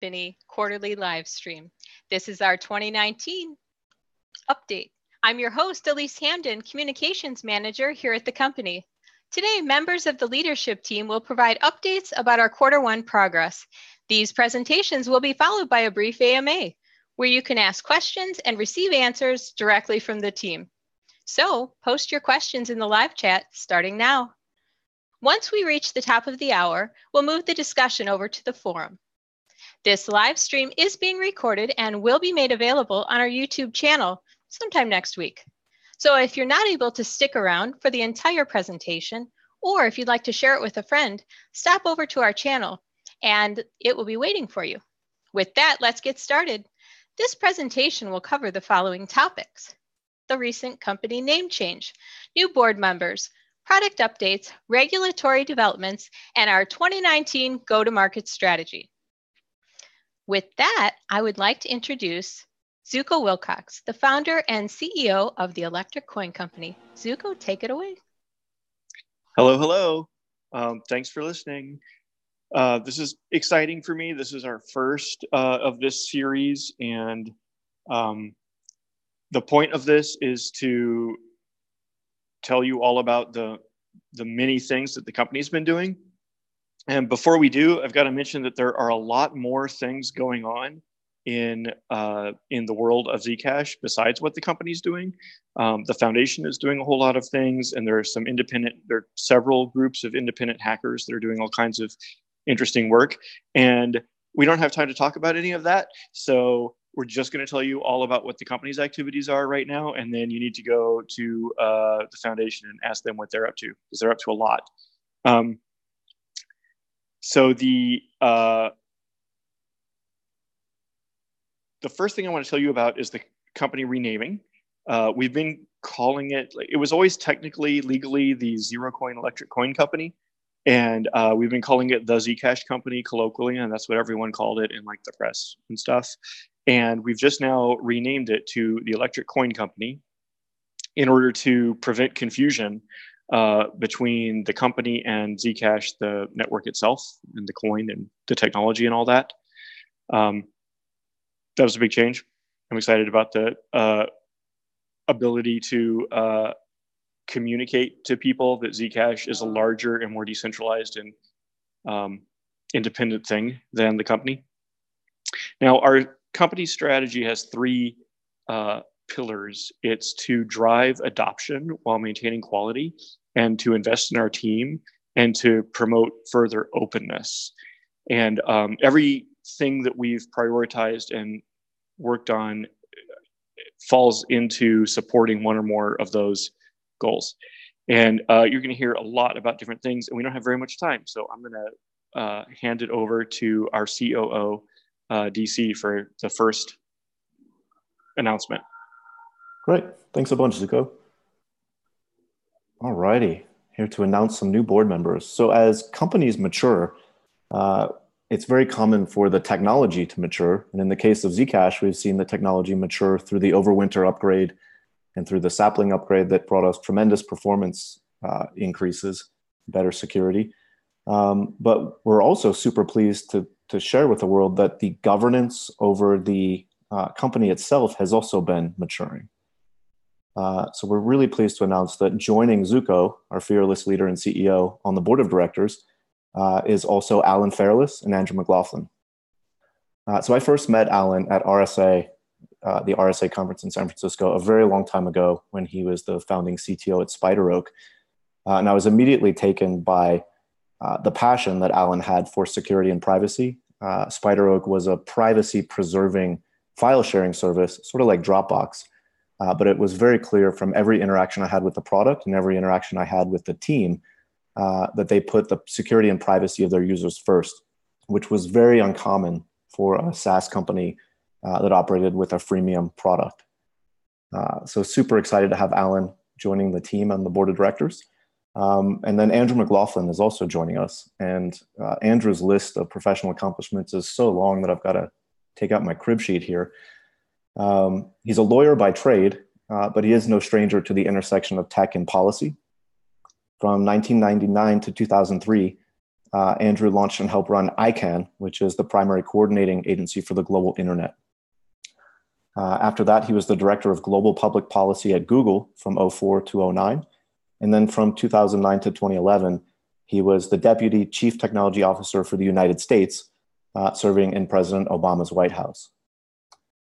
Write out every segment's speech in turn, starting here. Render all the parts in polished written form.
Company quarterly live stream. This is our 2019 update. I'm your host, Elise Hamden, Communications Manager here at the company. Today, members of the leadership team will provide updates about our quarter one progress. These presentations will be followed by a brief AMA, where you can ask questions and receive answers directly from the team. So, post your questions in the live chat starting now. Once we reach the top of the hour, we'll move the discussion over to the forum. This live stream is being recorded and will be made available on our YouTube channel sometime next week. So if you're not able to stick around for the entire presentation, or if you'd like to share it with a friend, stop over to our channel and it will be waiting for you. With that, let's get started. This presentation will cover the following topics: the recent company name change, new board members, product updates, regulatory developments, and our 2019 go-to-market strategy. With that, I would like to introduce Zuko Wilcox, the founder and CEO of the Electric Coin Company. Zuko, take it away. Hello, hello. Thanks for listening. This is exciting for me. This is our first of this series, and the point of this is to tell you all about the many things that the company's been doing. And before we do, I've got to mention that there are a lot more things going on in the world of Zcash besides what the company's doing. The foundation is doing a whole lot of things, and there are several groups of independent hackers that are doing all kinds of interesting work. And we don't have time to talk about any of that. So we're just going to tell you all about what the company's activities are right now. And then you need to go to the foundation and ask them what they're up to, because they're up to a lot. So the first thing I want to tell you about is the company renaming. We've been calling it, it was always technically, legally, the Zero Coin Electric Coin Company. And we've been calling it the Zcash Company colloquially, and that's what everyone called it in like the press and stuff. And we've just now renamed it to the Electric Coin Company in order to prevent confusion between the company and Zcash, the network itself, and the coin and the technology and all that. That was a big change. I'm excited about the ability to communicate to people that Zcash is a larger and more decentralized and independent thing than the company. Now, our company strategy has three pillars. It's to drive adoption while maintaining quality, and to invest in our team, and to promote further openness. And everything that we've prioritized and worked on falls into supporting one or more of those goals. And you're going to hear a lot about different things, and we don't have very much time. So I'm going to hand it over to our COO, DC, for the first announcement. Great. Thanks a bunch, Zuko. All righty. Here to announce some new board members. So as companies mature, it's very common for the technology to mature. And in the case of Zcash, we've seen the technology mature through the overwinter upgrade and through the sapling upgrade that brought us tremendous performance increases, better security. But we're also super pleased to share with the world that the governance over the company itself has also been maturing. So we're really pleased to announce that joining Zuko, our fearless leader and CEO, on the board of directors is also Alan Fairless and Andrew McLaughlin. So I first met Alan at RSA, the RSA conference in San Francisco, a very long time ago when he was the founding CTO at Spider Oak. And I was immediately taken by the passion that Alan had for security and privacy. Spider Oak was a privacy-preserving file sharing service, sort of like Dropbox. But it was very clear from every interaction I had with the product and every interaction I had with the team that they put the security and privacy of their users first, which was very uncommon for a SaaS company that operated with a freemium product. So super excited to have Alan joining the team on the board of directors. And then Andrew McLaughlin is also joining us. And Andrew's list of professional accomplishments is so long that I've got to take out my crib sheet here. He's a lawyer by trade, but he is no stranger to the intersection of tech and policy. From 1999 to 2003, Andrew launched and helped run ICANN, which is the primary coordinating agency for the global internet. After that, he was the director of global public policy at Google from 2004 to 2009. And then from 2009 to 2011, he was the deputy chief technology officer for the United States, serving in President Obama's White House.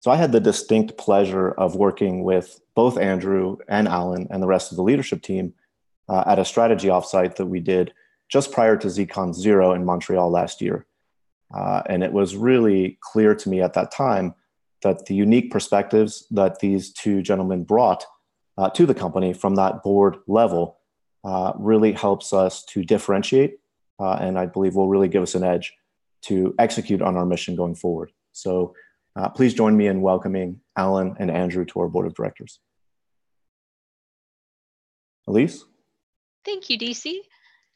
So I had the distinct pleasure of working with both Andrew and Alan and the rest of the leadership team at a strategy offsite that we did just prior to ZCon 0 in Montreal last year. And it was really clear to me at that time that the unique perspectives that these two gentlemen brought to the company from that board level really helps us to differentiate, and I believe will really give us an edge to execute on our mission going forward. So please join me in welcoming Alan and Andrew to our board of directors. Elise? Thank you, DC.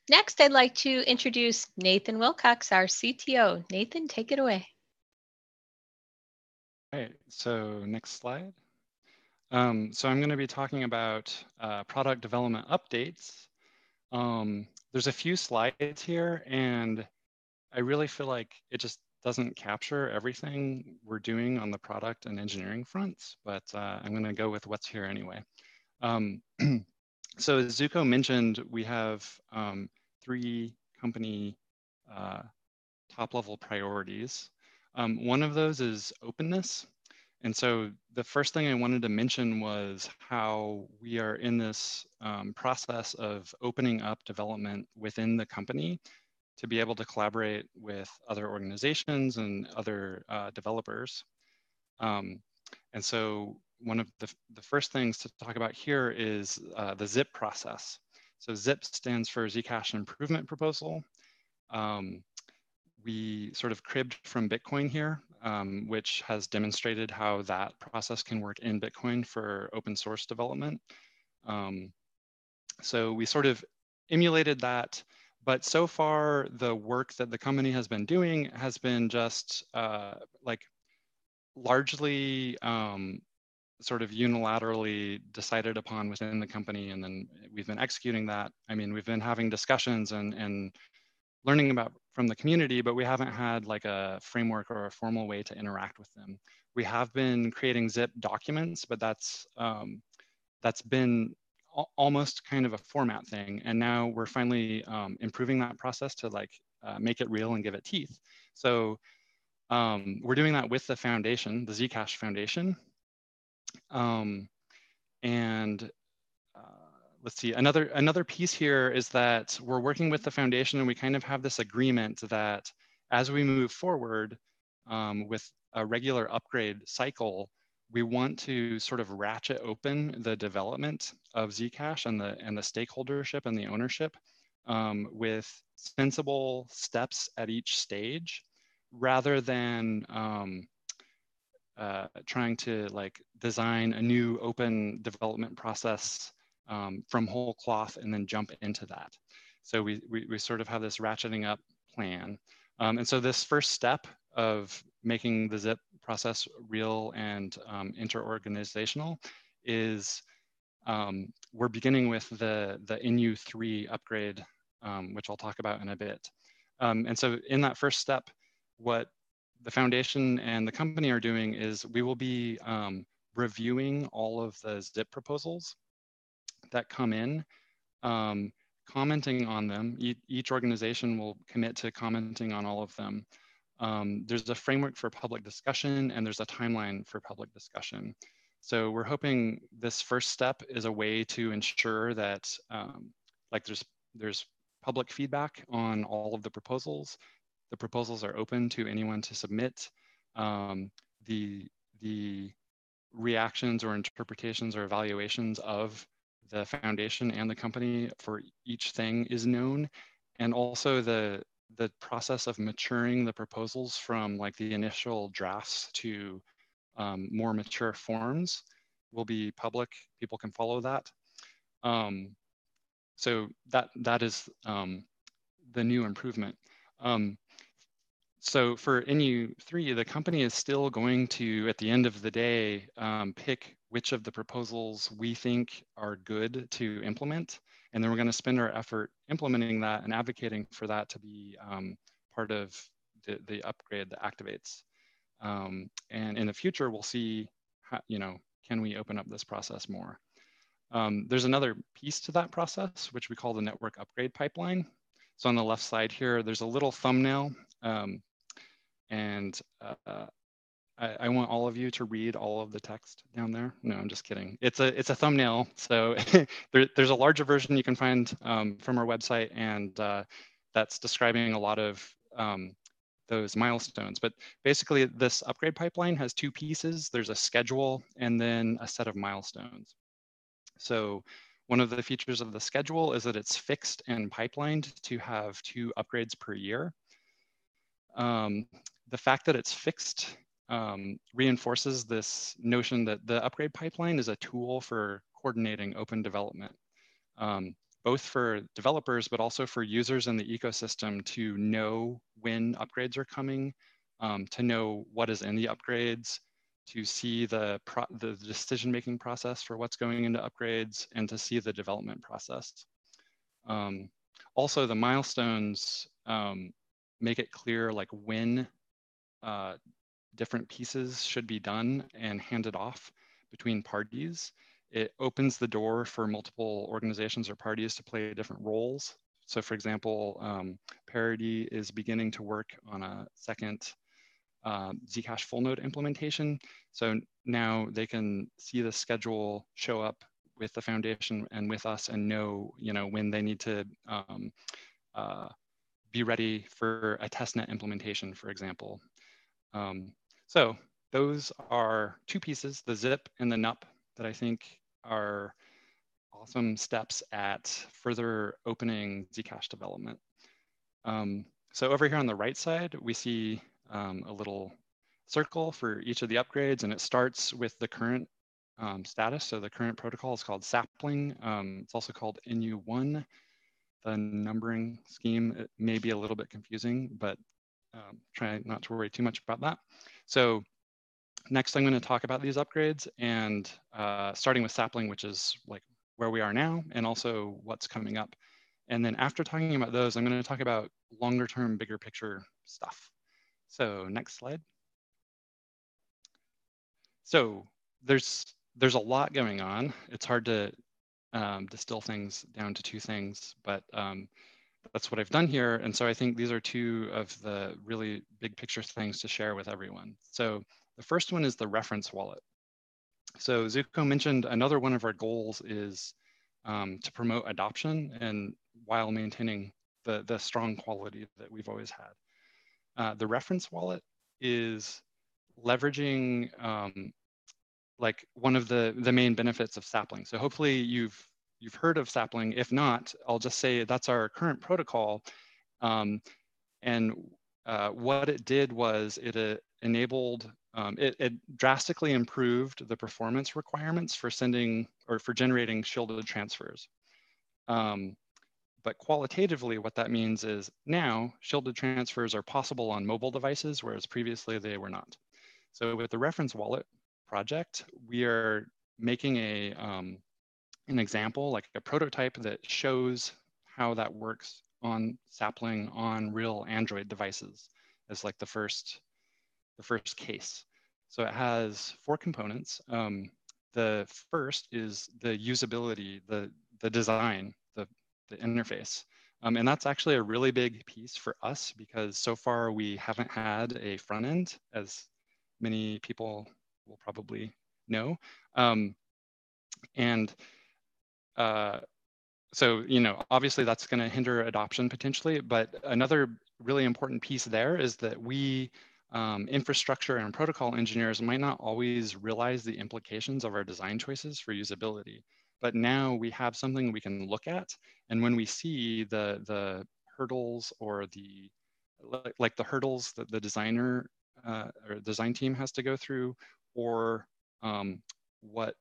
Next, I'd like to introduce Nathan Wilcox, our CTO. Nathan, take it away. All right, so next slide. So I'm going to be talking about product development updates. There's a few slides here, and I really feel like it just doesn't capture everything we're doing on the product and engineering fronts, but I'm going to go with what's here anyway. So as Zuko mentioned, we have 3 company top-level priorities. One of those is openness. And so the first thing I wanted to mention was how we are in this process of opening up development within the company to be able to collaborate with other organizations and other developers. And so one of the first things to talk about here is the ZIP process. So ZIP stands for Zcash Improvement Proposal. We sort of cribbed from Bitcoin here, which has demonstrated how that process can work in Bitcoin for open source development. So we sort of emulated that, but so far the work that the company has been doing has been just like largely sort of unilaterally decided upon within the company, and then we've been executing that. I mean, we've been having discussions and learning about from the community, but we haven't had like a framework or a formal way to interact with them. We have been creating zip documents, but that's been almost kind of a format thing. And now we're finally improving that process to like make it real and give it teeth. So we're doing that with the foundation, the Zcash Foundation. Let's see, another piece here is that we're working with the foundation, and we kind of have this agreement that as we move forward with a regular upgrade cycle, we want to sort of ratchet open the development of Zcash and the stakeholdership and the ownership with sensible steps at each stage, rather than trying to like design a new open development process from whole cloth and then jump into that. So we sort of have this ratcheting up plan. And so this first step of making the ZIP process real and inter-organizational is we're beginning with the NU3 upgrade, which I'll talk about in a bit. And so in that first step, what the foundation and the company are doing is we will be reviewing all of the ZIP proposals that come in, commenting on them. Each organization will commit to commenting on all of them. There's a framework for public discussion, and there's a timeline for public discussion. So we're hoping this first step is a way to ensure that like there's public feedback on all of the proposals. The proposals are open to anyone to submit. The reactions or interpretations or evaluations of the foundation and the company for each thing is known. And also the process of maturing the proposals from like the initial drafts to more mature forms will be public. People can follow that. So that is the new improvement. So for NU3, the company is still going to, at the end of the day, pick which of the proposals we think are good to implement. And then we're going to spend our effort implementing that and advocating for that to be part of the upgrade that activates. And in the future, we'll see, how, can we open up this process more? There's another piece to that process, which we call the network upgrade pipeline. So on the left side here, there's a little thumbnail. I want all of you to read all of the text down there. No, I'm just kidding. It's a thumbnail. So there's a larger version you can find from our website, and that's describing a lot of those milestones. But basically, this upgrade pipeline has two pieces. There's a schedule and then a set of milestones. So one of the features of the schedule is that it's fixed and pipelined to have 2 upgrades per year. The fact that it's fixed reinforces this notion that the upgrade pipeline is a tool for coordinating open development, both for developers, but also for users in the ecosystem to know when upgrades are coming, to know what is in the upgrades, to see the decision-making process for what's going into upgrades, and to see the development process. Also, the milestones make it clear like when different pieces should be done and handed off between parties. It opens the door for multiple organizations or parties to play different roles. So for example, Parity is beginning to work on a second Zcash full node implementation. So now they can see the schedule show up with the foundation and with us and know, when they need to be ready for a testnet implementation, for example. So those are 2 pieces, the zip and the nup, that I think are awesome steps at further opening Zcash development. So over here on the right side, we see a little circle for each of the upgrades, and it starts with the current status. So the current protocol is called Sapling. It's also called NU1. The numbering scheme, it may be a little bit confusing, but try not to worry too much about that. So next, I'm going to talk about these upgrades, and starting with Sapling, which is like where we are now, and also what's coming up. And then after talking about those, I'm going to talk about longer term, bigger picture stuff. So next slide. So there's a lot going on. It's hard to distill things down to 2 things, but that's what I've done here. And so I think these are 2 of the really big picture things to share with everyone. So the first one is the reference wallet. So Zuko mentioned another one of our goals is to promote adoption and while maintaining the strong quality that we've always had. The reference wallet is leveraging like one of the main benefits of Sapling. So hopefully you've heard of Sapling. If not, I'll just say that's our current protocol. And what it did was it enabled, it drastically improved the performance requirements for sending or for generating shielded transfers. But qualitatively, what that means is now shielded transfers are possible on mobile devices, whereas previously they were not. So with the reference wallet project, we are making an example, like a prototype that shows how that works on Sapling on real Android devices as like the first case. So it has 4 components. The first is the usability, the design, the interface. And that's actually a really big piece for us because so far we haven't had a front end, as many people will probably know. So, obviously that's going to hinder adoption potentially, but another really important piece there is that we, infrastructure and protocol engineers, might not always realize the implications of our design choices for usability. But now we have something we can look at, and when we see the hurdles or the hurdles that the designer or design team has to go through, or what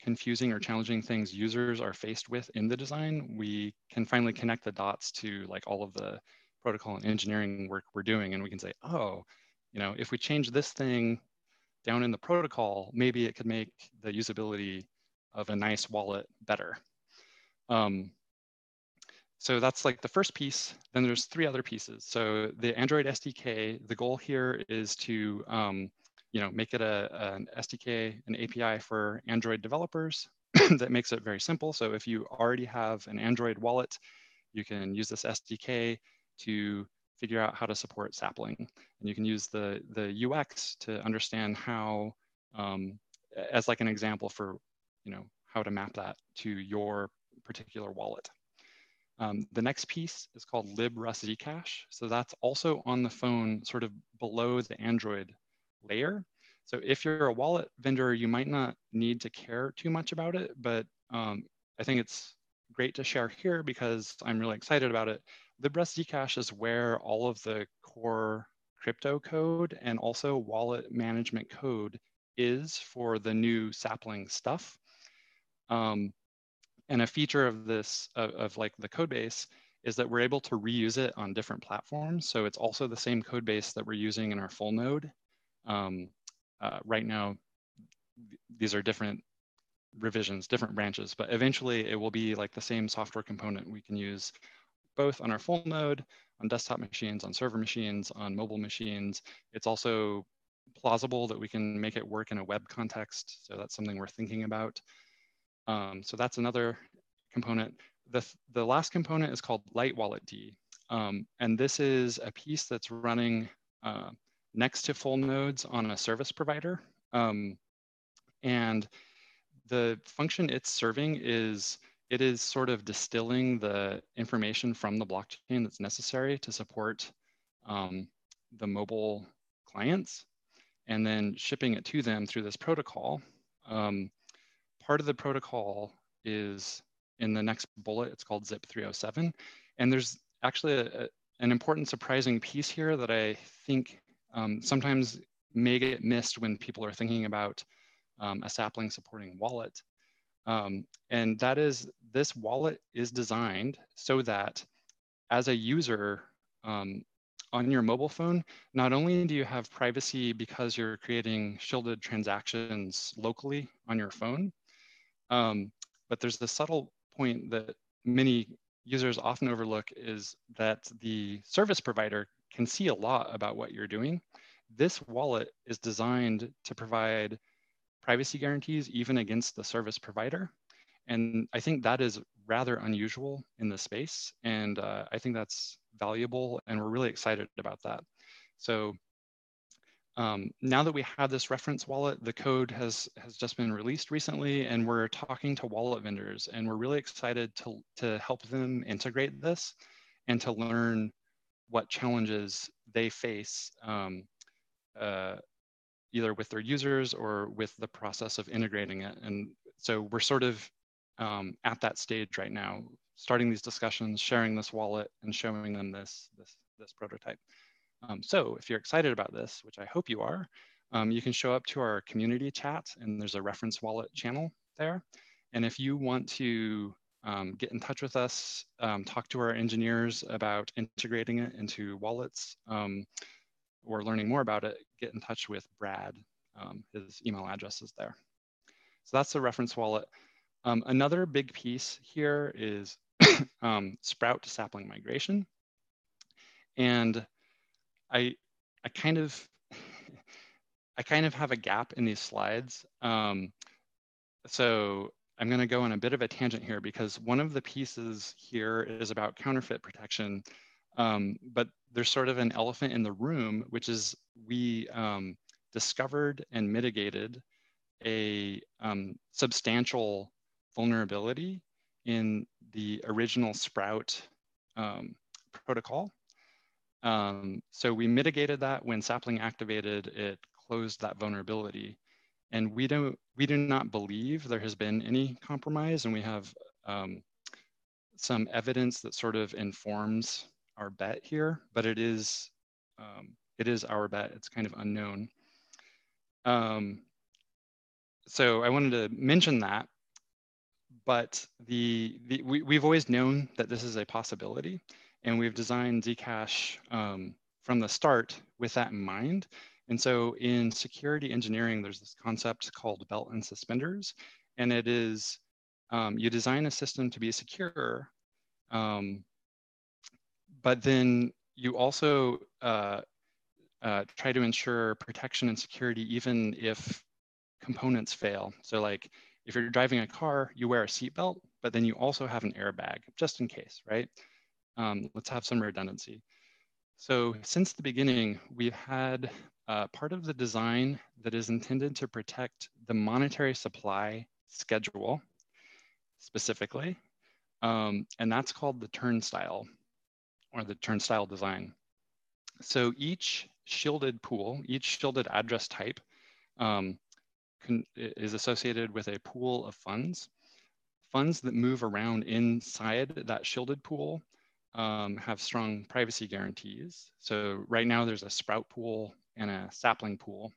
confusing or challenging things users are faced with in the design, we can finally connect the dots to like all of the protocol and engineering work we're doing, and we can say, oh, if we change this thing down in the protocol, maybe it could make the usability of a nice wallet better. So that's like the first piece. Then there's 3 other pieces. So the Android SDK, the goal here is to make it an SDK, an API for Android developers that makes it very simple. So if you already have an Android wallet, you can use this SDK to figure out how to support sapling. And you can use the UX to understand how, as like an example for how to map that to your particular wallet. The next piece is called librus-zcash. So that's also on the phone, sort of below the Android layer. So if you're a wallet vendor, you might not need to care too much about it, but I think it's great to share here because I'm really excited about it. Librus-zcash is where all of the core crypto code and also wallet management code is for the new sapling stuff. And a feature of this, of like the code base, is that we're able to reuse it on different platforms. So it's also the same code base that we're using in our full node. Right now, these are different revisions, different branches, but eventually it will be like the same software component we can use both on our full node, on desktop machines, on server machines, on mobile machines. It's also plausible that we can make it work in a web context. So that's something we're thinking about. So that's another component. The last component is called Light Wallet D. And this is a piece that's running next to full nodes on a service provider. And the function it's serving is, it is sort of distilling the information from the blockchain that's necessary to support the mobile clients and then shipping it to them through this protocol. Part of the protocol is in the next bullet, it's called ZIP 307. And there's actually an important surprising piece here that I think sometimes may get missed when people are thinking about a sapling supporting wallet. And that is, this wallet is designed so that as a user on your mobile phone, not only do you have privacy because you're creating shielded transactions locally on your phone, but there's the subtle point that many users often overlook, is that the service provider can see a lot about what you're doing. This wallet is designed to provide privacy guarantees even against the service provider. And I think that is rather unusual in the space. And I think that's valuable, and we're really excited about that. So now that we have this reference wallet, the code has just been released recently, and we're talking to wallet vendors, and we're really excited to help them integrate this and to learn what challenges they face either with their users or with the process of integrating it. And so we're sort of at that stage right now, starting these discussions, sharing this wallet, and showing them this prototype. So if you're excited about this, which I hope you are, you can show up to our community chat, and there's a reference wallet channel there. And if you want to get in touch with us, talk to our engineers about integrating it into wallets, or learning more about it, get in touch with Brad. His email address is there. So that's the reference wallet. Another big piece here is Sprout to sapling migration. And I kind of have a gap in these slides. So I'm going to go on a bit of a tangent here, because one of the pieces here is about counterfeit protection. But there's sort of an elephant in the room, which is we discovered and mitigated a substantial vulnerability in the original Sprout protocol. So we mitigated that. When sapling activated, it closed that vulnerability. And we do not believe there has been any compromise, and we have some evidence that sort of informs our bet here, but it is our bet. It's kind of unknown. So I wanted to mention that, but we've always known that this is a possibility, and we've designed Zcash from the start with that in mind. And so in security engineering, there's this concept called belt and suspenders, and it is you design a system to be secure, But then you also try to ensure protection and security even if components fail. So like if you're driving a car, you wear a seatbelt, but then you also have an airbag just in case, right? Let's have some redundancy. So since the beginning, we've had part of the design that is intended to protect the monetary supply schedule specifically, and that's called the turnstile or the turnstile design. So each shielded pool, each shielded address type is associated with a pool of funds. Funds that move around inside that shielded pool have strong privacy guarantees. So right now there's a sprout pool and a sapling pool.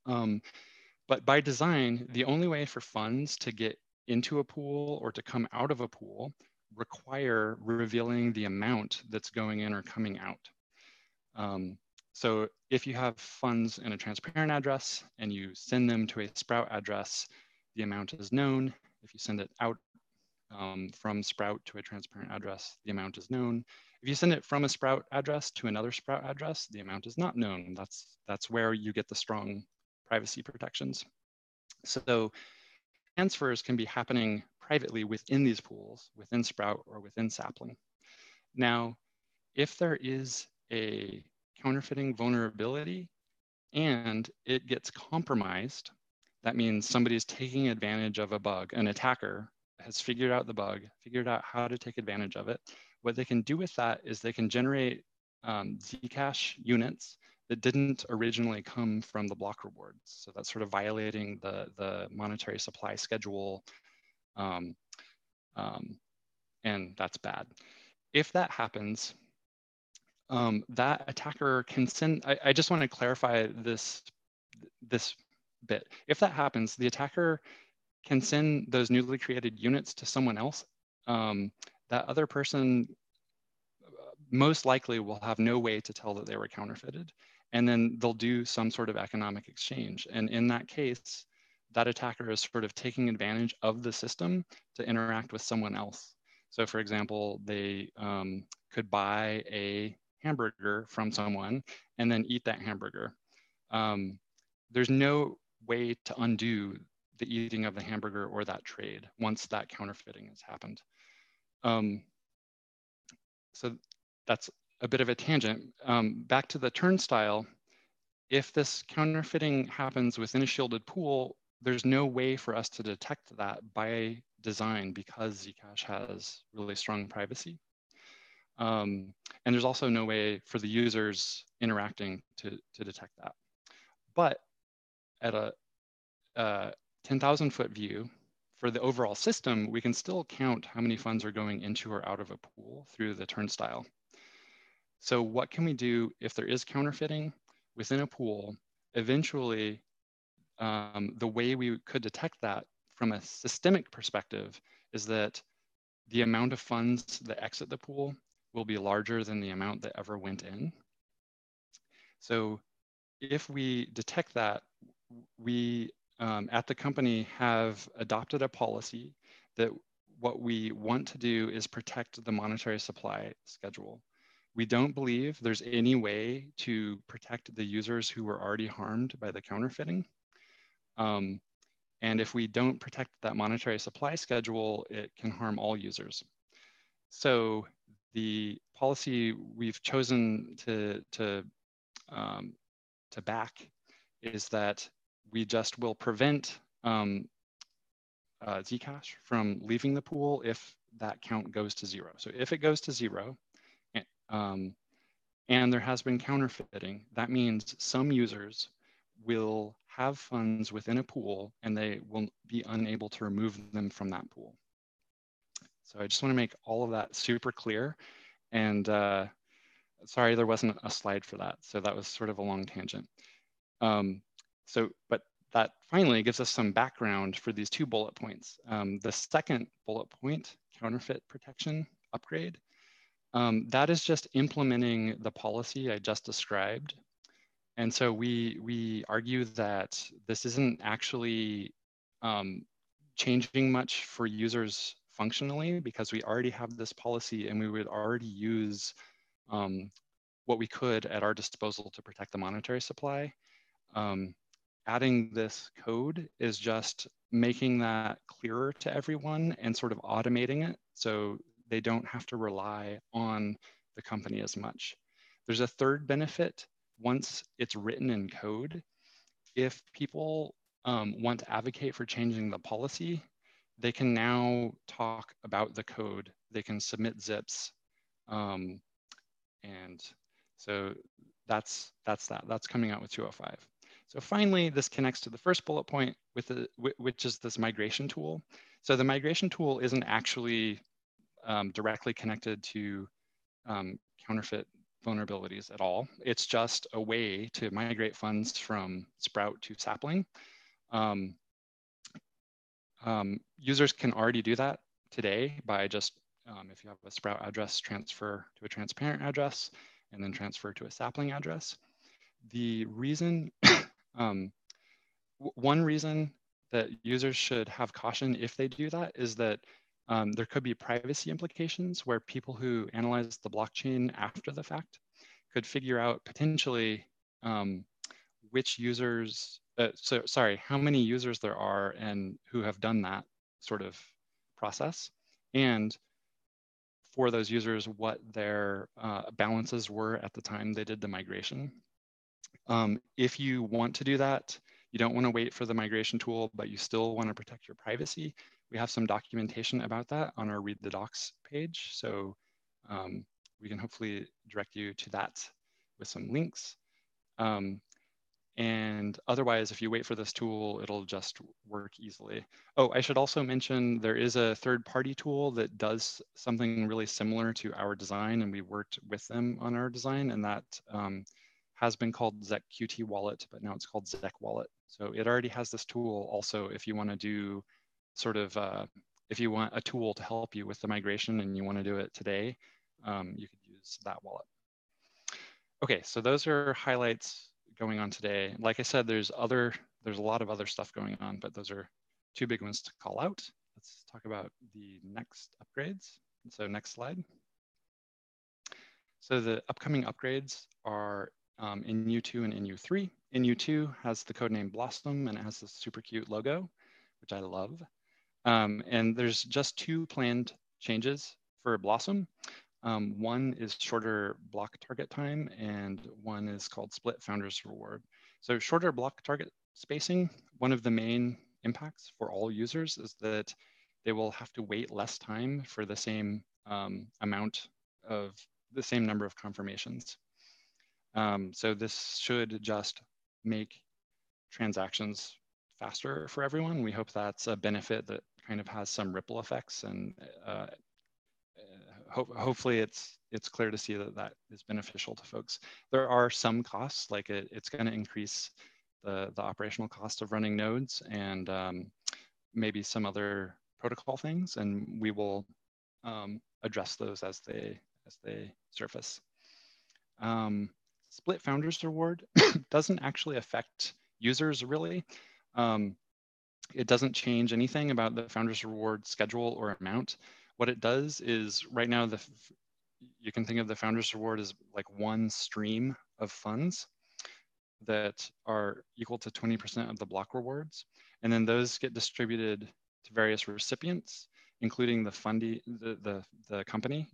But by design, the only way for funds to get into a pool or to come out of a pool require revealing the amount that's going in or coming out. So if you have funds in a transparent address and you send them to a Sprout address, the amount is known. If you send it out from Sprout to a transparent address, the amount is known. If you send it from a Sprout address to another Sprout address, the amount is not known. That's where you get the strong privacy protections. So transfers can be happening privately within these pools, within Sprout or within Sapling. Now, if there is a counterfeiting vulnerability and it gets compromised, that means somebody's taking advantage of a bug. An attacker has figured out the bug, figured out how to take advantage of it. What they can do with that is they can generate Zcash units that didn't originally come from the block rewards. So that's sort of violating the monetary supply schedule, and that's bad. If that happens, that attacker can send, I just want to clarify this bit. If that happens, the attacker can send those newly created units to someone else. That other person most likely will have no way to tell that they were counterfeited. And then they'll do some sort of economic exchange. And in that case, that attacker is sort of taking advantage of the system to interact with someone else. So for example, they could buy a hamburger from someone and then eat that hamburger. There's no way to undo the eating of the hamburger or that trade once that counterfeiting has happened. So that's a bit of a tangent. Back to the turnstile, if this counterfeiting happens within a shielded pool, there's no way for us to detect that by design because Zcash has really strong privacy. And there's also no way for the users interacting to detect that. But at a 10,000 foot view, for the overall system, we can still count how many funds are going into or out of a pool through the turnstile. So what can we do if there is counterfeiting within a pool? Eventually, the way we could detect that from a systemic perspective is that the amount of funds that exit the pool will be larger than the amount that ever went in. So if we detect that, we at the company have adopted a policy that what we want to do is protect the monetary supply schedule. We don't believe there's any way to protect the users who were already harmed by the counterfeiting. And if we don't protect that monetary supply schedule, it can harm all users. So the policy we've chosen to back is that we just will prevent Zcash from leaving the pool if that count goes to 0. So if it goes to 0, and there has been counterfeiting, that means some users will have funds within a pool and they will be unable to remove them from that pool. So I just want to make all of that super clear. And sorry, there wasn't a slide for that. So that was sort of a long tangent. But that finally gives us some background for these 2 bullet points. The second bullet point, counterfeit protection upgrade, that is just implementing the policy I just described. And so we argue that this isn't actually changing much for users functionally, because we already have this policy and we would already use what we could at our disposal to protect the monetary supply. Adding this code is just making that clearer to everyone and sort of automating it so they don't have to rely on the company as much. There's a third benefit once it's written in code. If people want to advocate for changing the policy, they can now talk about the code. They can submit zips. And so that's coming out with 205. So finally, this connects to the first bullet point, which is this migration tool. So the migration tool isn't actually directly connected to counterfeit vulnerabilities at all. It's just a way to migrate funds from Sprout to Sapling. Users can already do that today by just, if you have a Sprout address, transfer to a transparent address, and then transfer to a Sapling address. The reason, one reason that users should have caution if they do that is that there could be privacy implications where people who analyze the blockchain after the fact could figure out potentially which users, how many users there are and who have done that sort of process. And for those users, what their balances were at the time they did the migration. If you want to do that, you don't want to wait for the migration tool, but you still want to protect your privacy. We have some documentation about that on our Read the Docs page. So we can hopefully direct you to that with some links. And otherwise, if you wait for this tool, it'll just work easily. Oh, I should also mention there is a third-party tool that does something really similar to our design, and we worked with them on our design, and that has been called ZecQT Wallet, but now it's called Zec Wallet. So it already has this tool also if you want to do sort of, if you want a tool to help you with the migration and you want to do it today, you could use that wallet. Okay, so those are highlights going on today. Like I said, there's a lot of other stuff going on, but those are two big ones to call out. Let's talk about the next upgrades. So next slide. So the upcoming upgrades are in U2 and in U3. In U2 has the codename Blossom and it has this super cute logo, which I love. And there's just two planned changes for Blossom. One is shorter block target time and one is called split founders reward. So shorter block target spacing, one of the main impacts for all users is that they will have to wait less time for the same amount of the same number of confirmations. So this should just make transactions faster for everyone. We hope that's a benefit that kind of has some ripple effects, and hopefully it's clear to see that that is beneficial to folks. There are some costs, like it's going to increase the operational cost of running nodes and maybe some other protocol things, and we will address those as they surface. Split founders reward doesn't actually affect users really. It doesn't change anything about the founders reward schedule or amount. What it does is right now, you can think of the founders reward as like one stream of funds that are equal to 20% of the block rewards. And then those get distributed to various recipients, including the fundee, the company,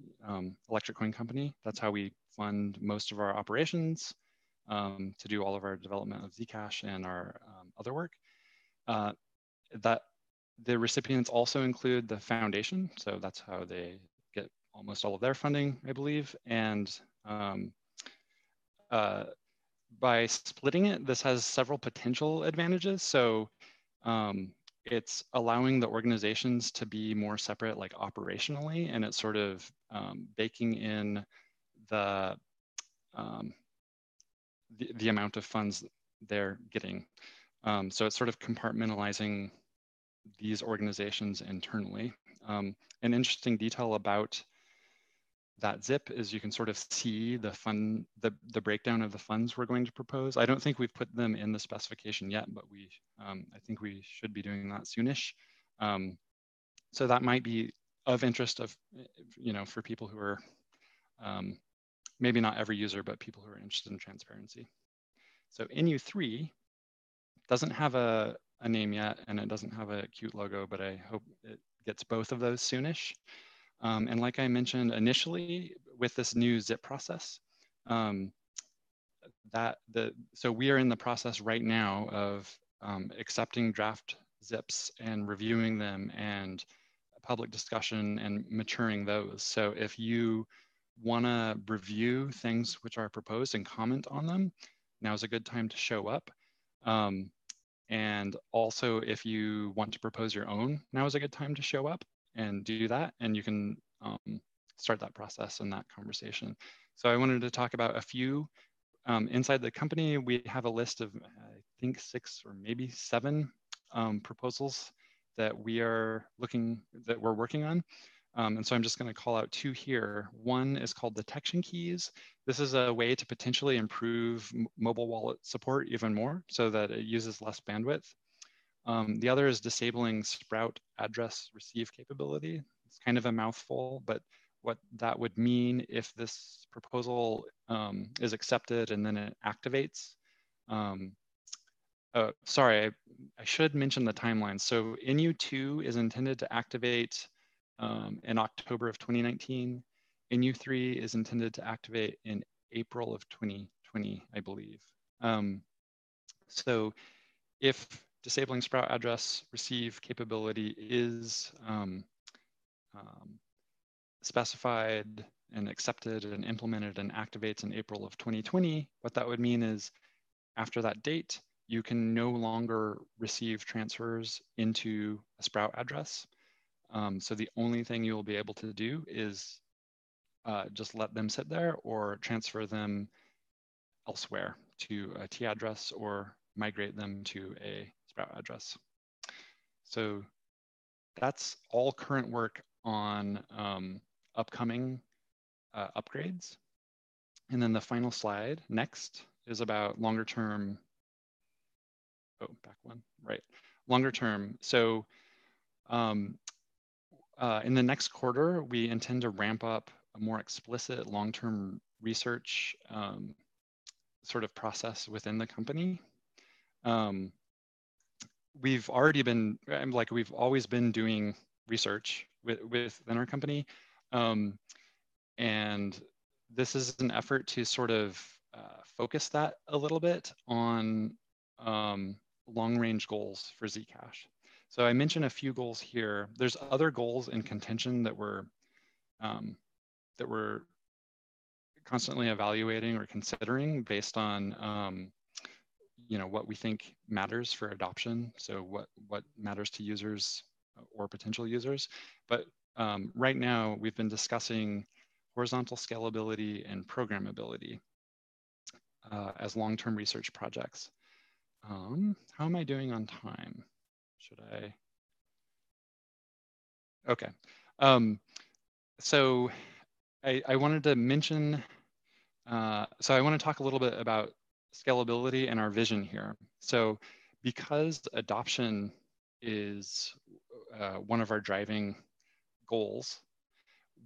Electric Coin Company. That's how we fund most of our operations to do all of our development of Zcash and our other work. That the recipients also include the foundation, so that's how they get almost all of their funding, I believe. And by splitting it, this has several potential advantages. So it's allowing the organizations to be more separate, like operationally, and it's sort of baking in the amount of funds they're getting. So it's sort of compartmentalizing these organizations internally. An interesting detail about that zip is you can sort of see the breakdown of the funds we're going to propose. I don't think we've put them in the specification yet, but I think we should be doing that soonish. So that might be of interest of, for people who are maybe not every user, but people who are interested in transparency. So NU3 doesn't have a name yet, and it doesn't have a cute logo, but I hope it gets both of those soonish. And like I mentioned initially with this new zip process, so we are in the process right now of accepting draft zips and reviewing them and public discussion and maturing those. So if you want to review things which are proposed and comment on them, now is a good time to show up. And also, if you want to propose your own, now is a good time to show up and do that. And you can start that process and that conversation. So I wanted to talk about a few. Inside the company, we have a list of, I think, 6 or maybe 7 proposals that we're working on. And so I'm just going to call out 2 here. One is called detection keys. This is a way to potentially improve mobile wallet support even more so that it uses less bandwidth. The other is disabling Sprout address receive capability. It's kind of a mouthful, but what that would mean if this proposal is accepted and then it activates. Sorry, I should mention the timeline. So NU2 is intended to activate in October of 2019. NU3 is intended to activate in April of 2020, I believe. So if disabling Sprout address receive capability is specified and accepted and implemented and activates in April of 2020, what that would mean is after that date, you can no longer receive transfers into a Sprout address. So the only thing you'll be able to do is just let them sit there or transfer them elsewhere to a T address or migrate them to a Sprout address. So that's all current work on upcoming upgrades. And then the final slide next is about longer term. Oh, back one, right. Longer term. So in the next quarter, we intend to ramp up a more explicit long-term research sort of process within the company. We've already been, we've always been doing research within our company. And this is an effort to sort of focus that a little bit on long-range goals for Zcash. So I mentioned a few goals here. There's other goals in contention that we're constantly evaluating or considering based on what we think matters for adoption. So what matters to users or potential users. But right now we've been discussing horizontal scalability and programmability as long-term research projects. How am I doing on time? Should I? Okay. So I wanted to mention, so I want to talk a little bit about scalability and our vision here. So because adoption is one of our driving goals,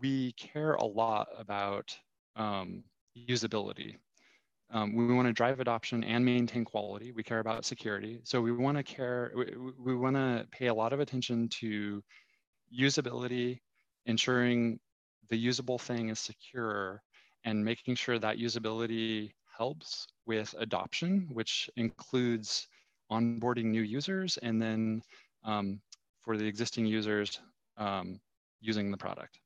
we care a lot about usability. We want to drive adoption and maintain quality. We care about security. So we want to pay a lot of attention to usability, ensuring the usable thing is secure, and making sure that usability helps with adoption, which includes onboarding new users and then for the existing users using the product.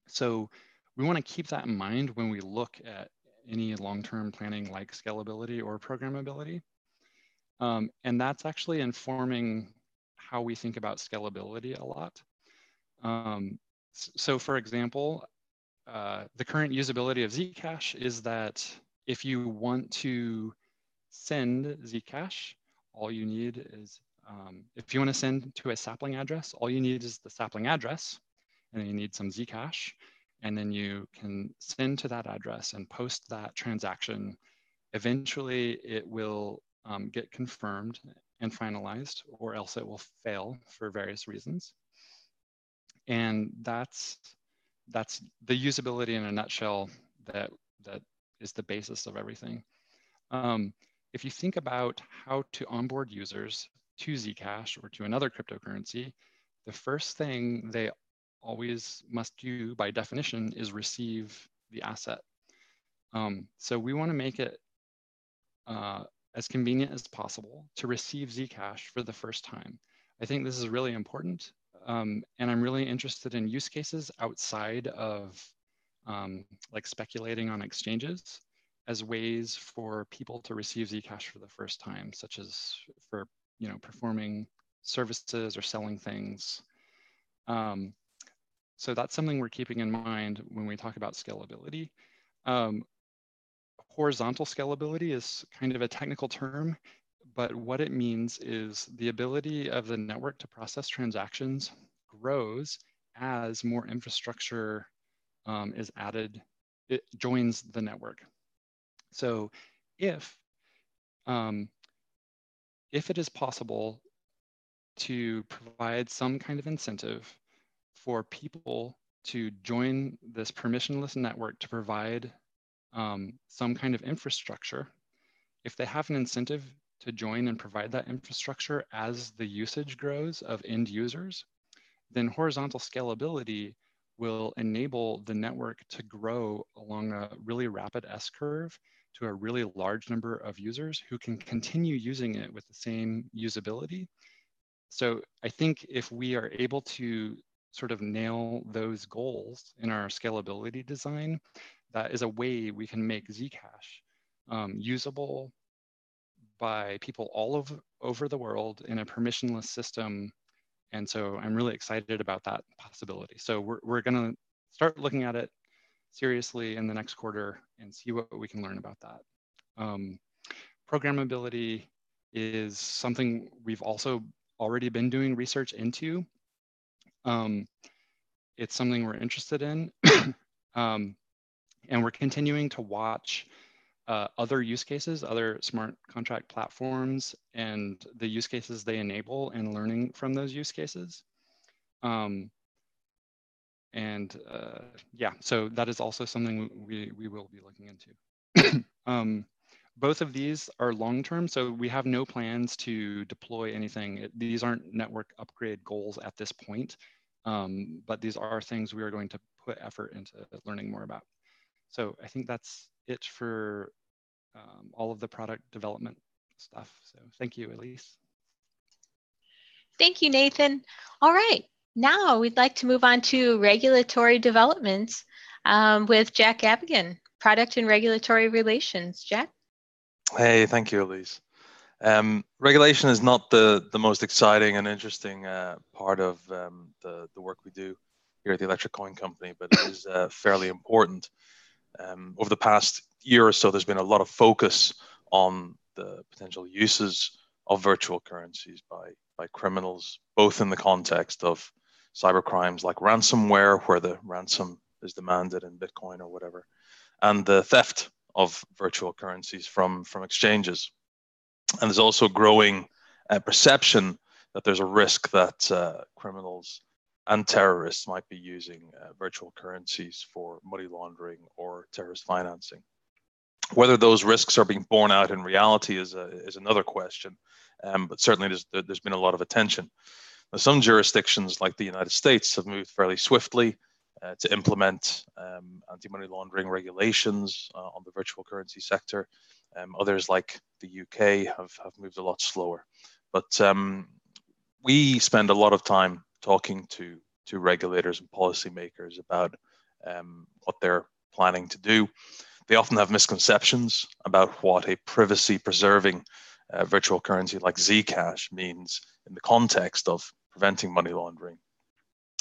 So we want to keep that in mind when we look at any long-term planning like scalability or programmability. And that's actually informing how we think about scalability a lot. So for example, the current usability of Zcash is that if you want to send Zcash, all you need is, if you want to send to a sapling address, all you need is the sapling address, and then you need some Zcash, and then you can send to that address and post that transaction. Eventually, it will get confirmed and finalized, or else it will fail for various reasons. And that's the usability in a nutshell that is the basis of everything. If you think about how to onboard users to Zcash or to another cryptocurrency, the first thing they always must do by definition is receive the asset. So we want to make it as convenient as possible to receive Zcash for the first time. I think this is really important. And I'm really interested in use cases outside of like speculating on exchanges as ways for people to receive Zcash for the first time, such as for performing services or selling things. So that's something we're keeping in mind when we talk about scalability. Horizontal scalability is kind of a technical term, but what it means is the ability of the network to process transactions grows as more infrastructure is added, it joins the network. So if it is possible to provide some kind of incentive for people to join this permissionless network to provide some kind of infrastructure, if they have an incentive to join and provide that infrastructure as the usage grows of end users, then horizontal scalability will enable the network to grow along a really rapid S-curve to a really large number of users who can continue using it with the same usability. So I think if we are able to sort of nail those goals in our scalability design, that is a way we can make Zcash usable by people all over the world in a permissionless system. And so I'm really excited about that possibility. So we're going to start looking at it seriously in the next quarter and see what we can learn about that. Programmability is something we've also already been doing research into. It's something we're interested in. And we're continuing to watch other use cases, other smart contract platforms, and the use cases they enable and learning from those use cases. Yeah, so that is also something we will be looking into. Both of these are long-term, so we have no plans to deploy anything. These aren't network upgrade goals at this point, but these are things we are going to put effort into learning more about. So I think that's it for all of the product development stuff. So thank you, Elise. Thank you, Nathan. All right, now we'd like to move on to regulatory developments with Jack Abigan, Product and Regulatory Relations. Jack? Hey, thank you, Elise. Regulation is not the most exciting and interesting part of the work we do here at the Electric Coin Company, but it is fairly important. Over the past year or so, there's been a lot of focus on the potential uses of virtual currencies by criminals, both in the context of cyber crimes like ransomware, where the ransom is demanded in Bitcoin or whatever, and the theft of virtual currencies from exchanges. And there's also growing perception that there's a risk that criminals and terrorists might be using virtual currencies for money laundering or terrorist financing. Whether those risks are being borne out in reality is another question, but certainly there's been a lot of attention. Now, some jurisdictions like the United States have moved fairly swiftly to implement anti-money laundering regulations on the virtual currency sector. Others like the UK have moved a lot slower. But we spend a lot of time talking to regulators and policymakers about what they're planning to do. They often have misconceptions about what a privacy-preserving virtual currency like Zcash means in the context of preventing money laundering.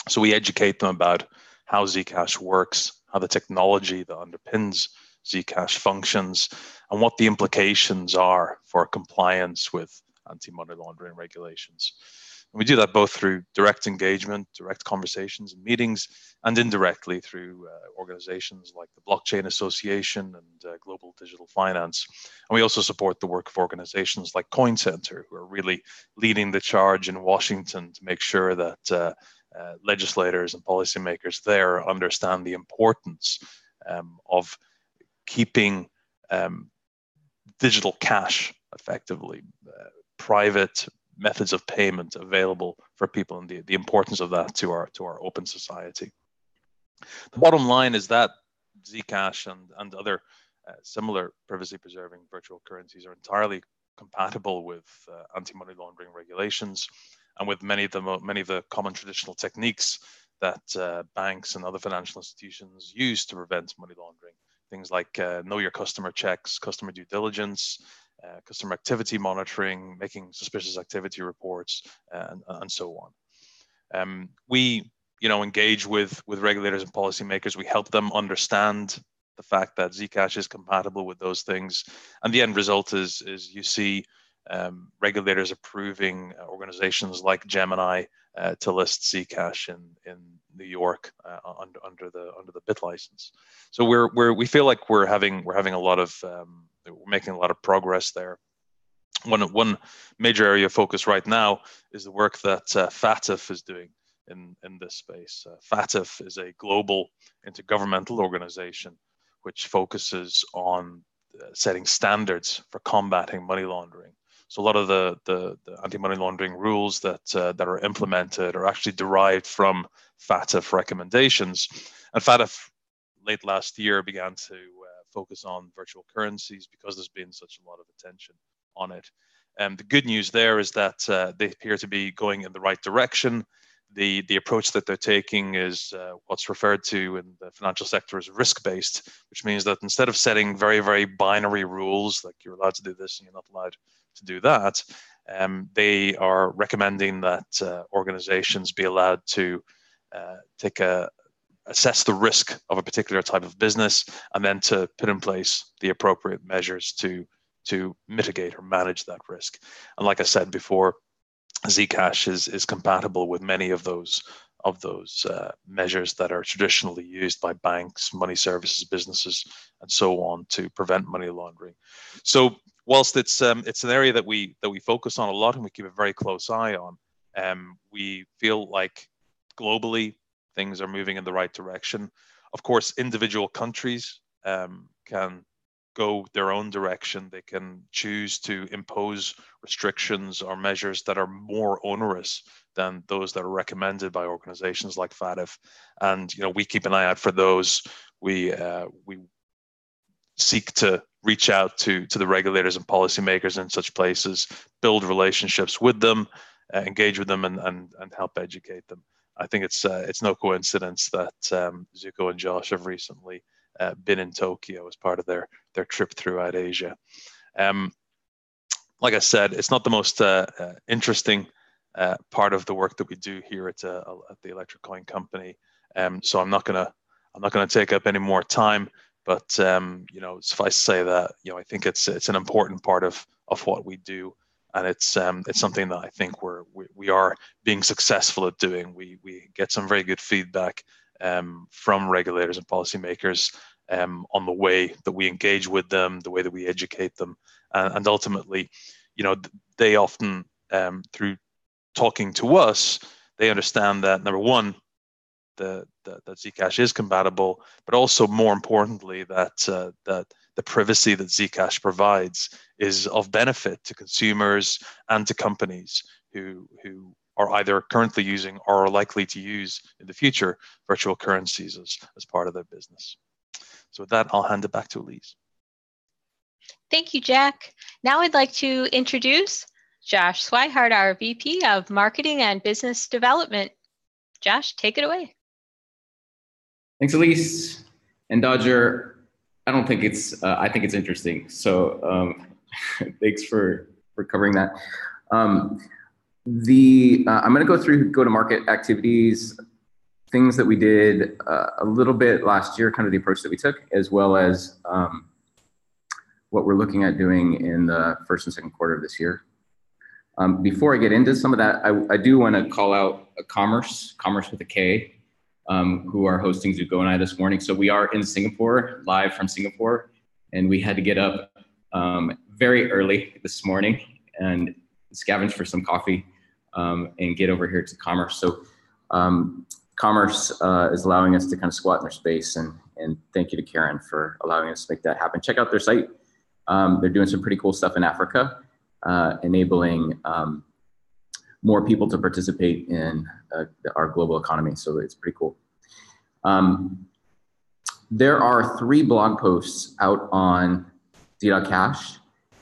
So we educate them about how Zcash works, how the technology that underpins Zcash functions, and what the implications are for compliance with anti-money laundering regulations. And we do that both through direct engagement, direct conversations and meetings, and indirectly through organizations like the Blockchain Association and Global Digital Finance. And we also support the work of organizations like Coin Center, who are really leading the charge in Washington to make sure that legislators and policymakers there understand the importance of keeping digital cash, effectively private methods of payment available for people, and the importance of that to our open society. The bottom line is that Zcash and other similar privacy-preserving virtual currencies are entirely compatible with anti-money laundering regulations and with many of the common traditional techniques that banks and other financial institutions use to prevent money laundering. Things like know your customer checks, customer due diligence, customer activity monitoring, making suspicious activity reports, and so on. We engage with regulators and policymakers. We help them understand the fact that Zcash is compatible with those things, and the end result is you see regulators approving organizations like Gemini to list Zcash in New York under the BIT license. So we feel like we're making a lot of progress there. One major area of focus right now is the work that FATF is doing in this space. FATF is a global intergovernmental organization which focuses on setting standards for combating money laundering. So a lot of the anti-money laundering rules that are implemented are actually derived from FATF recommendations. And FATF late last year began to focus on virtual currencies because there's been such a lot of attention on it. And the good news there is that they appear to be going in the right direction. The approach that they're taking is what's referred to in the financial sector as risk-based, which means that instead of setting very, very binary rules, like you're allowed to do this and you're not allowed to do that, they are recommending that organizations be allowed to assess the risk of a particular type of business and then to put in place the appropriate measures to mitigate or manage that risk. And like I said before, Zcash is compatible with many of those measures that are traditionally used by banks, money services businesses, and so on to prevent money laundering. So whilst it's an area that we focus on a lot and we keep a very close eye on, we feel like globally things are moving in the right direction. Of course, individual countries can go their own direction. They can choose to impose restrictions or measures that are more onerous than those that are recommended by organizations like FATF. And we keep an eye out for those. We seek to reach out to the regulators and policymakers in such places, build relationships with them, engage with them, and help educate them. I think it's no coincidence that Zuko and Josh have recently been in Tokyo as part of their trip throughout Asia. Like I said, it's not the most interesting part of the work that we do here at the Electric Coin Company. So I'm not gonna take up any more time. But suffice to say that I think it's an important part of what we do, and it's something that I think we are being successful at doing. We get some very good feedback from regulators and policymakers on the way that we engage with them, the way that we educate them, and ultimately, they often through talking to us, they understand that number one, that Zcash is compatible, but also more importantly that the privacy that Zcash provides is of benefit to consumers and to companies who are either currently using or are likely to use in the future virtual currencies as part of their business. So with that, I'll hand it back to Elise. Thank you, Jack. Now I'd like to introduce Josh Swihart, our VP of Marketing and Business Development. Josh, take it away. Thanks, Elise. And Dodger, I think it's interesting. So thanks for covering that. I'm going to go through go-to-market activities, things that we did a little bit last year, kind of the approach that we took, as well as what we're looking at doing in the first and second quarter of this year. Before I get into some of that, I do want to call out Commerce with a K, who are hosting Zuko and I this morning. So we are in Singapore, live from Singapore, and we had to get up very early this morning and scavenge for some coffee and get over here to Commerce. So Commerce is allowing us to kind of squat in their space, and thank you to Karen for allowing us to make that happen. Check out their site. They're doing some pretty cool stuff in Africa, enabling more people to participate in our global economy. So it's pretty cool. There are 3 blog posts out on Z.Cash.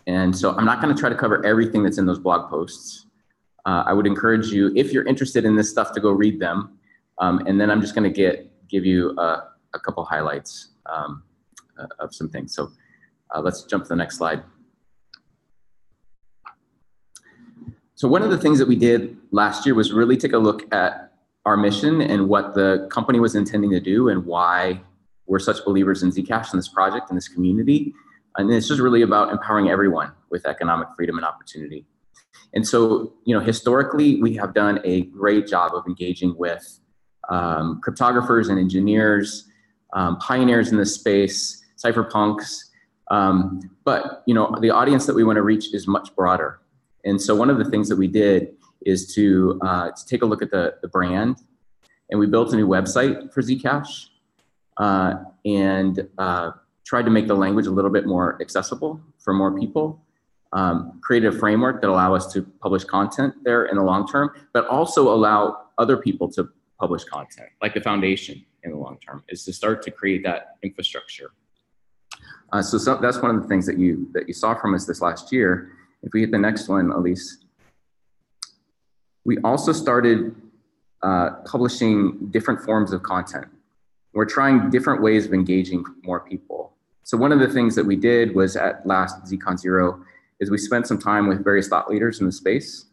And so I'm not going to try to cover everything that's in those blog posts. I would encourage you, if you're interested in this stuff, to go read them. And then I'm just going to give you a couple highlights of some things. So let's jump to the next slide. So one of the things that we did last year was really take a look at our mission and what the company was intending to do and why we're such believers in Zcash and this project and this community. And it's just really about empowering everyone with economic freedom and opportunity. And so, historically, we have done a great job of engaging with cryptographers and engineers, pioneers in this space, cypherpunks. But, the audience that we want to reach is much broader. And so one of the things that we did is to take a look at the brand, and we built a new website for Zcash and tried to make the language a little bit more accessible for more people. Created a framework that allow us to publish content there in the long term, but also allow other people to publish content, like the foundation in the long term, is to start to create that infrastructure. So that's one of the things that you saw from us this last year. If we hit the next one, Elise. We also started publishing different forms of content. We're trying different ways of engaging more people. So one of the things that we did was at last ZCon 0 is we spent some time with various thought leaders in the space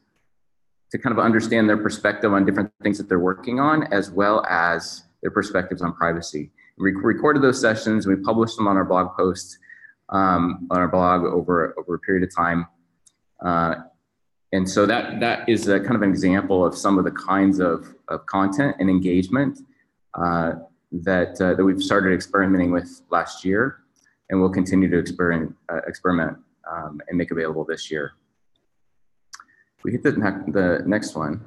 to kind of understand their perspective on different things that they're working on, as well as their perspectives on privacy. We recorded those sessions, we published them on our blog post, on our blog over a period of time. And so that is a kind of an example of some of the kinds of content and engagement that we've started experimenting with last year, and we'll continue to experiment and make available this year. We hit the next one.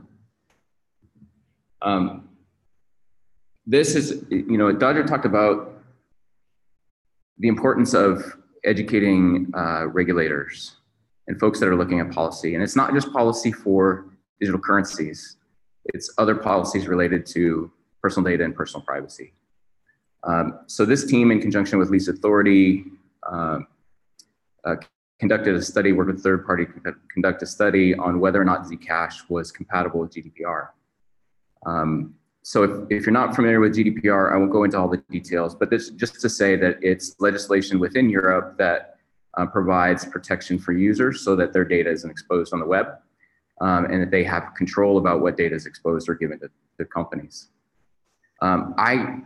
This is, Dodger talked about the importance of educating regulators and folks that are looking at policy. And it's not just policy for digital currencies. It's other policies related to personal data and personal privacy. So this team, in conjunction with Lease Authority, conducted a study, worked with third party, conduct a study on whether or not Zcash was compatible with GDPR. So if you're not familiar with GDPR, I won't go into all the details, but this just to say that it's legislation within Europe that provides protection for users so that their data isn't exposed on the web, and that they have control about what data is exposed or given to companies. I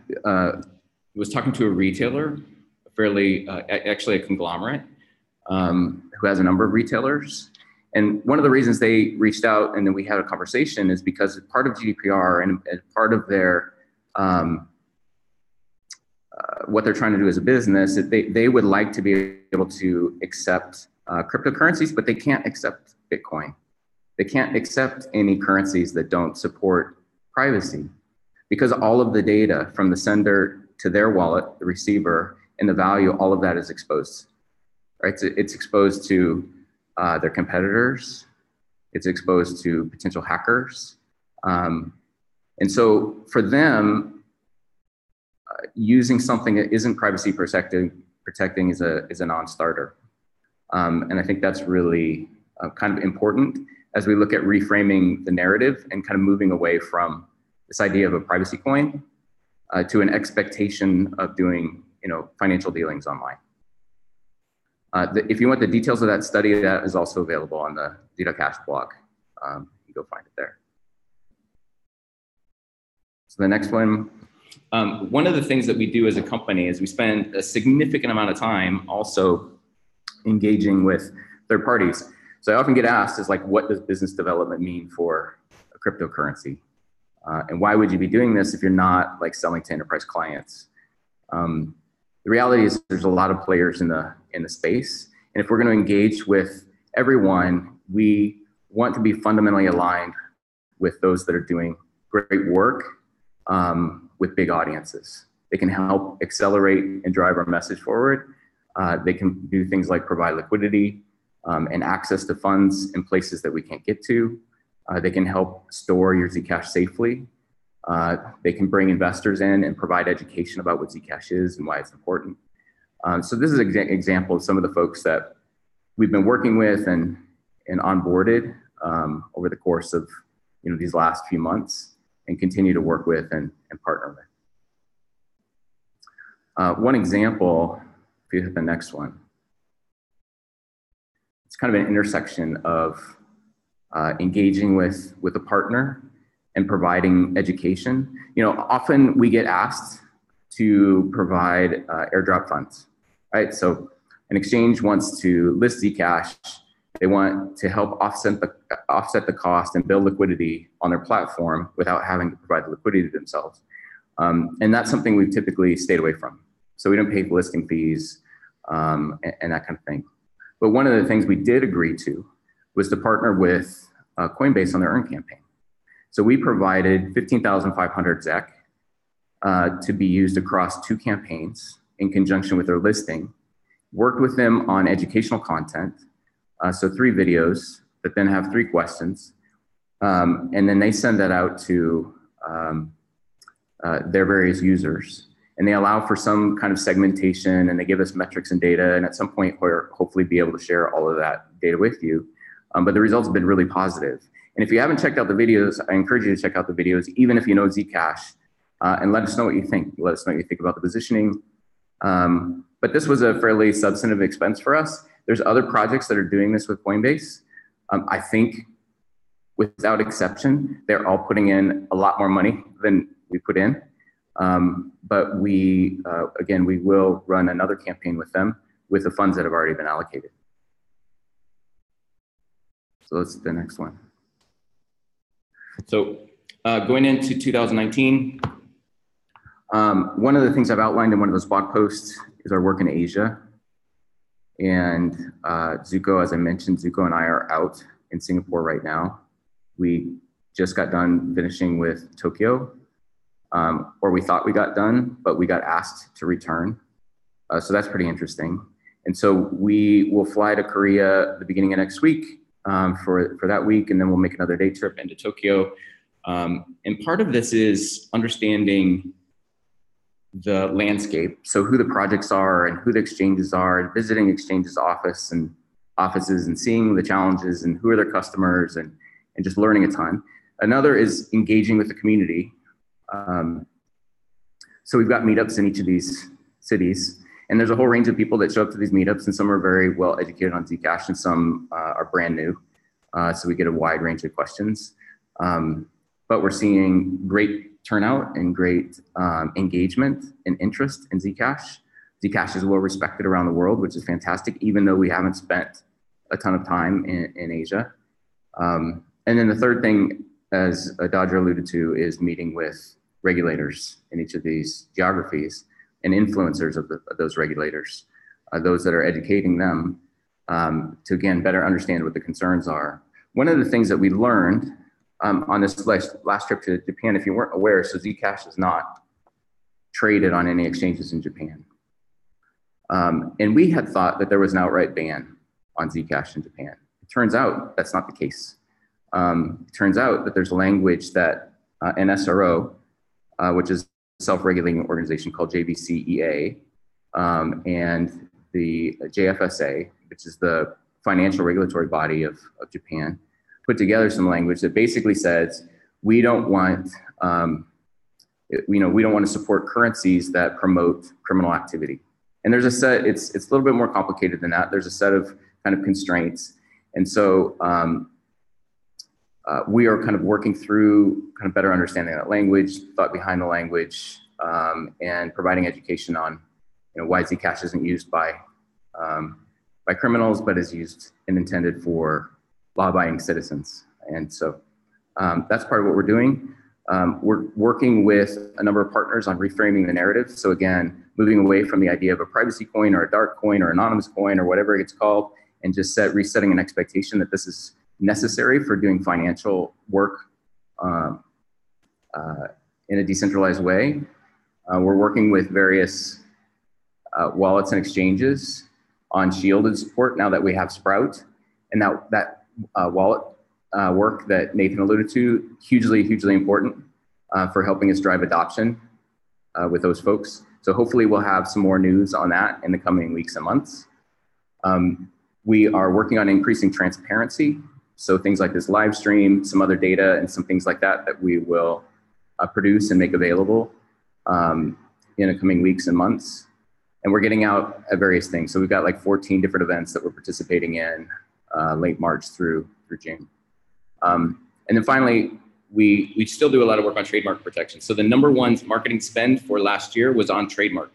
was talking to a retailer, actually a conglomerate, who has a number of retailers. And one of the reasons they reached out and then we had a conversation is because part of GDPR and part of their, what they're trying to do as a business, they would like to be able to accept cryptocurrencies, but they can't accept Bitcoin. They can't accept any currencies that don't support privacy, because all of the data from the sender to their wallet, the receiver, and the value, all of that is exposed. Right? It's exposed to their competitors. It's exposed to potential hackers. And so for them, using something that isn't privacy protecting is a non-starter. And I think that's really kind of important as we look at reframing the narrative and kind of moving away from this idea of a privacy coin to an expectation of doing financial dealings online. If you want the details of that study, that is also available on the Z.Cash blog. You can go find it there. So the next one, one of the things that we do as a company is we spend a significant amount of time also engaging with third parties. So I often get asked is like, what does business development mean for a cryptocurrency? And why would you be doing this if you're not like selling to enterprise clients? The reality is there's a lot of players in the space. And if we're going to engage with everyone, we want to be fundamentally aligned with those that are doing great work with big audiences. They can help accelerate and drive our message forward. They can do things like provide liquidity and access to funds in places that we can't get to. They can help store your Zcash safely. They can bring investors in and provide education about what Zcash is and why it's important. So this is an example of some of the folks that we've been working with and onboarded over the course of these last few months and continue to work with and partner with. One example, if you hit the next one, it's kind of an intersection of engaging with a partner and providing education. Often we get asked to provide airdrop funds, right? So an exchange wants to list Zcash. They want to help offset the cost and build liquidity on their platform without having to provide the liquidity themselves. And that's something we've typically stayed away from. So we don't pay listing fees and that kind of thing. But one of the things we did agree to was to partner with Coinbase on their Earn campaign. So we provided 15,500 ZEC to be used across 2 campaigns in conjunction with their listing, worked with them on educational content, so 3 videos that then have 3 questions, and then they send that out to their various users. And they allow for some kind of segmentation, and they give us metrics and data, and at some point we'll hopefully be able to share all of that data with you. But the results have been really positive. And if you haven't checked out the videos, I encourage you to check out the videos, even if you know Zcash, and let us know what you think. Let us know what you think about the positioning. But this was a fairly substantive expense for us. There's other projects that are doing this with Coinbase. I think without exception, they're all putting in a lot more money than we put in. But we, again, we will run another campaign with them with the funds that have already been allocated. So let's do the next one. So going into 2019, one of the things I've outlined in one of those blog posts is our work in Asia. And Zuko, as I mentioned, Zuko and I are out in Singapore right now. We just got done finishing with Tokyo, or we thought we got done, but we got asked to return. So that's pretty interesting. And so we will fly to Korea the beginning of next week for that week, and then we'll make another day trip into Tokyo. And part of this is understanding the landscape, so who the projects are and who the exchanges are, and visiting exchanges offices and seeing the challenges and who are their customers and just learning a ton. Another is engaging with the community. So we've got meetups in each of these cities, and there's a whole range of people that show up to these meetups, and some are very well educated on Zcash and some are brand new. So we get a wide range of questions, but we're seeing great turnout and great engagement and interest in Zcash. Zcash is well respected around the world, which is fantastic, even though we haven't spent a ton of time in Asia. And then the third thing, as Dodger alluded to, is meeting with regulators in each of these geographies and influencers of those regulators, those that are educating them to, again, better understand what the concerns are. One of the things that we learned on this last trip to Japan, if you weren't aware, so Zcash is not traded on any exchanges in Japan. And we had thought that there was an outright ban on Zcash in Japan. It turns out that's not the case. It turns out that there's language that an SRO, which is a self-regulating organization called JVCEA, and the JFSA, which is the financial regulatory body of Japan, put together some language that basically says we don't want, we don't want to support currencies that promote criminal activity. And there's a set. It's a little bit more complicated than that. There's a set of kind of constraints, and so we are kind of working through kind of better understanding that language, thought behind the language, and providing education on why Zcash isn't used by criminals, but is used and intended for law-abiding citizens. And so that's part of what we're doing. We're working with a number of partners on reframing the narrative. So again, moving away from the idea of a privacy coin or a dark coin or anonymous coin or whatever it's called, and just resetting an expectation that this is necessary for doing financial work in a decentralized way. We're working with various wallets and exchanges on shielded support now that we have Sprout, and that wallet work that Nathan alluded to, hugely important for helping us drive adoption with those folks. So hopefully we'll have some more news on that in the coming weeks and months. We are working on increasing transparency. So things like this live stream, some other data and some things like that we will produce and make available in the coming weeks and months. And we're getting out at various things. So we've got like 14 different events that we're participating in late March through June. And then finally, we still do a lot of work on trademark protection. So the #1 marketing spend for last year was on trademark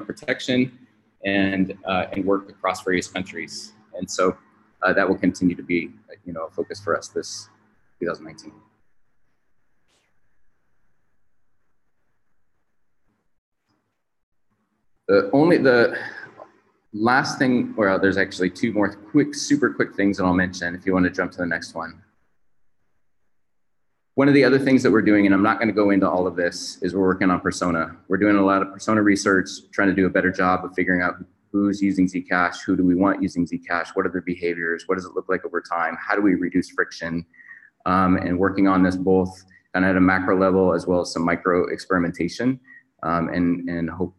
protection and work across various countries. And so that will continue to be a focus for us this 2019. The last thing, well, there's actually two more super quick things that I'll mention if you want to jump to the next one. One of the other things that we're doing, and I'm not going to go into all of this, is we're working on persona. We're doing a lot of persona research, trying to do a better job of figuring out who's using Zcash, who do we want using Zcash, what are their behaviors, what does it look like over time, how do we reduce friction, and working on this both kind of at a macro level as well as some micro experimentation, and hope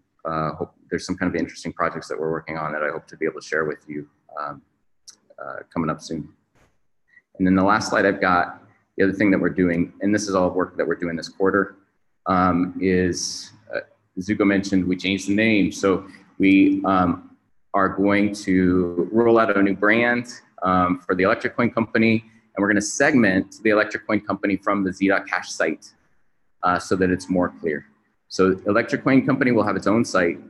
there's some kind of interesting projects that we're working on that I hope to be able to share with you coming up soon. And then the last slide I've got, the other thing that we're doing, and this is all work that we're doing this quarter, is Zuko mentioned we changed the name. So we are going to roll out a new brand for the Electric Coin Company, and we're going to segment the Electric Coin Company from the Z.Cash site so that it's more clear. So Electric Coin Company will have its own site.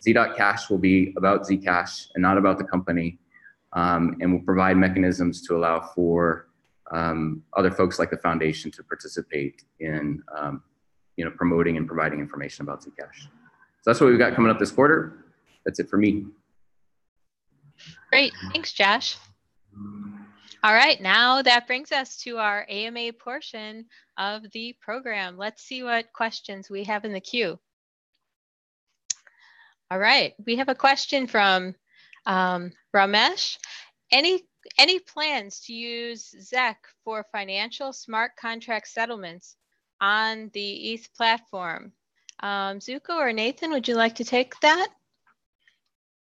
Z.Cash will be about Zcash and not about the company, and will provide mechanisms to allow for other folks like the foundation to participate in promoting and providing information about Zcash. So that's what we've got coming up this quarter. That's it for me. Great, thanks, Josh. All right, now that brings us to our AMA portion of the program. Let's see what questions we have in the queue. All right, we have a question from Ramesh. Any plans to use ZEC for financial smart contract settlements on the ETH platform? Zuko or Nathan, would you like to take that?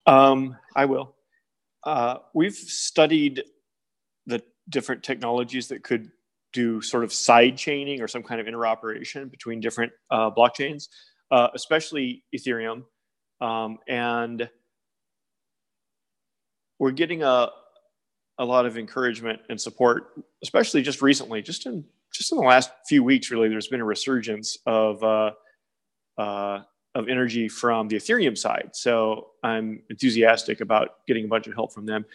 I will. We've studied the different technologies that could do sort of side chaining or some kind of interoperation between different blockchains, especially Ethereum. And we're getting a lot of encouragement and support, especially just recently, just in the last few weeks, really, there's been a resurgence of energy from the Ethereum side. So I'm enthusiastic about getting a bunch of help from them.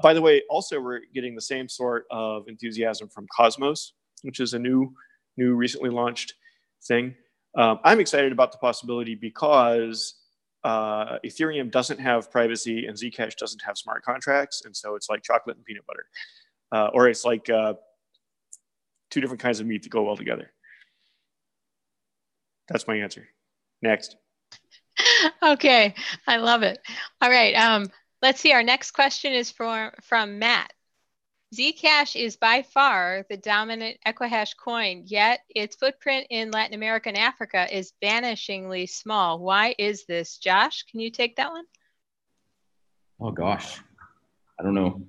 By the way, also we're getting the same sort of enthusiasm from Cosmos, which is a new recently launched thing. I'm excited about the possibility because Ethereum doesn't have privacy and Zcash doesn't have smart contracts. And so it's like chocolate and peanut butter, or it's like two different kinds of meat that go well together. That's my answer. Next. Okay, I love it. All right, let's see. Our next question is from Matt. Zcash is by far the dominant Equihash coin, yet its footprint in Latin America and Africa is vanishingly small. Why is this? Josh, can you take that one? Oh gosh, I don't know.